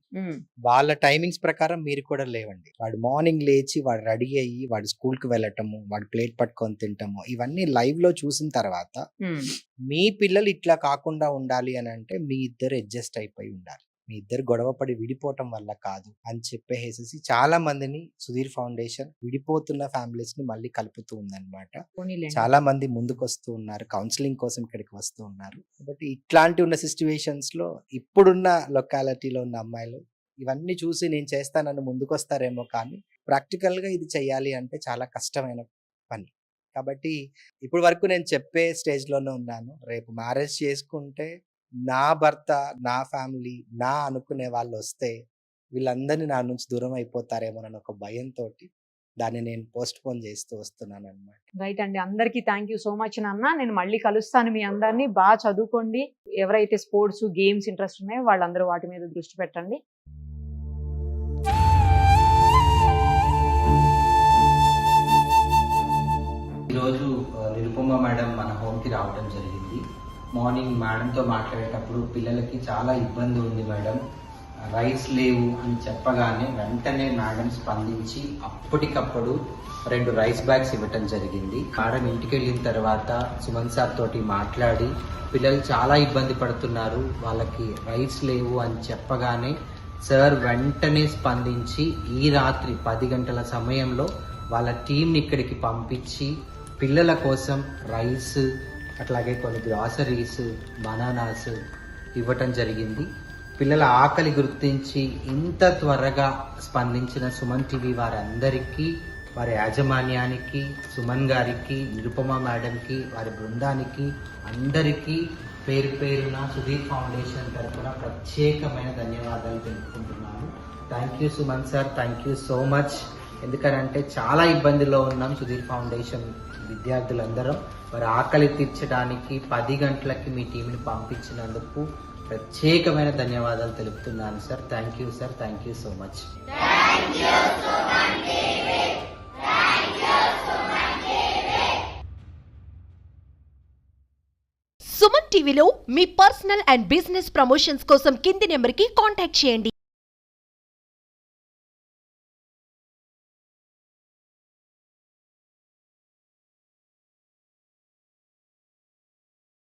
వాళ్ళ టైమింగ్స్ ప్రకారం మీరు కూడా లేవండి. వాడు మార్నింగ్ లేచి వాడు రెడీ అయ్యి వాడు స్కూల్కి వెళ్ళటము, వాడు ప్లేట్ పట్టుకొని తింటాము, ఇవన్నీ లైవ్ లో చూసిన తర్వాత మీ పిల్లలు ఇట్లా కాకుండా ఉండాలి అని అంటే మీ ఇద్దరు అడ్జస్ట్ అయిపోయి ఉండాలి. మీ ఇద్దరు గొడవపడి విడిపోవటం వల్ల కాదు అని చెప్పేసి చాలా మందిని సుధీర్ ఫౌండేషన్ విడిపోతున్న ఫ్యామిలీస్ ని మళ్ళీ కలుపుతూ ఉందన్నమాట. చాలా మంది ముందుకు వస్తూ ఉన్నారు, కౌన్సిలింగ్ కోసం ఇక్కడికి వస్తూ ఉన్నారు. కాబట్టి ఇట్లాంటి ఉన్న సిచ్యువేషన్స్ లో ఇప్పుడున్న లొకాలిటీలో ఉన్న అమ్మాయిలు ఇవన్నీ చూసి నేను చేస్తానని ముందుకు వస్తారేమో, కానీ ప్రాక్టికల్గా ఇది చెయ్యాలి అంటే చాలా కష్టమైన పని. కాబట్టి ఇప్పుడు వరకు నేను చెప్పే స్టేజ్లోనే ఉన్నాను. రేపు మ్యారేజ్ చేసుకుంటే నా భర్త, నా ఫ్యామిలీ, నా అనుకునే వాళ్ళు వస్తే వీళ్ళందరినీ నా నుంచి దూరం అయిపోతారేమోనని ఒక భయంతో దాన్ని నేను పోస్ట్ పోన్ చేస్తూ వస్తున్నాను అనమాట. రైట్ అండి, అందరికీ థ్యాంక్ యూ సో మచ్ నాన్న. నేను మళ్ళీ కలుస్తాను మీ అందరినీ. బాగా చదువుకోండి. ఎవరైతే స్పోర్ట్స్ గేమ్స్ ఇంట్రెస్ట్ ఉన్నాయో వాళ్ళందరూ వాటి మీద దృష్టి పెట్టండి. ఈరోజు నిరుపమ మేడం మన హోమ్కి రావడం జరిగింది. మార్నింగ్ మేడంతో మాట్లాడేటప్పుడు పిల్లలకి చాలా ఇబ్బంది ఉంది మేడం, రైస్ లేవు అని చెప్పగానే వెంటనే మేడం స్పందించి అప్పటికప్పుడు 2 రైస్ బ్యాగ్స్ ఇవ్వటం జరిగింది. మేడం ఇంటికి వెళ్ళిన తర్వాత సుమన్ సార్ తోటి మాట్లాడి పిల్లలు చాలా ఇబ్బంది పడుతున్నారు, వాళ్ళకి రైస్ లేవు అని చెప్పగానే సార్ వెంటనే స్పందించి ఈ రాత్రి 10 గంటల సమయంలో వాళ్ళ టీంని ఇక్కడికి పంపించి పిల్లల కోసం రైస్ అట్లాగే కొన్ని గ్రాసరీస్, బనానాస్ ఇవ్వటం జరిగింది. పిల్లల ఆకలి గుర్తించి ఇంత త్వరగా స్పందించిన సుమన్ టీవీ వారందరికీ, వారి యాజమాన్యానికి, సుమన్ గారికి, నిరుపమ మేడంకి, వారి బృందానికి అందరికీ పేరు పేరున సుధీర్ ఫౌండేషన్ తరఫున ప్రత్యేకమైన ధన్యవాదాలు తెలుపుకుంటున్నాను. Thank you Suman sir, thank you so much. ఎందుకనంటే చాలా ఇబ్బందిలో ఉన్నాం సుధీర్ ఫౌండేషన్ విద్యార్థులందరం. వారి ఆకలి తీర్చడానికి 10 గంటలకి మీ టీంని పంపించినందుకు ప్రత్యేకమైన ధన్యవాదాలు తెలుపుతున్నాను sir. Thank you sir, thank you so much. Suman టీవీలో మీ పర్సనల్ అండ్ బిజినెస్ ప్రమోషన్స్ కోసం కింది నెంబర్కి కాంటాక్ట్ చేయండి.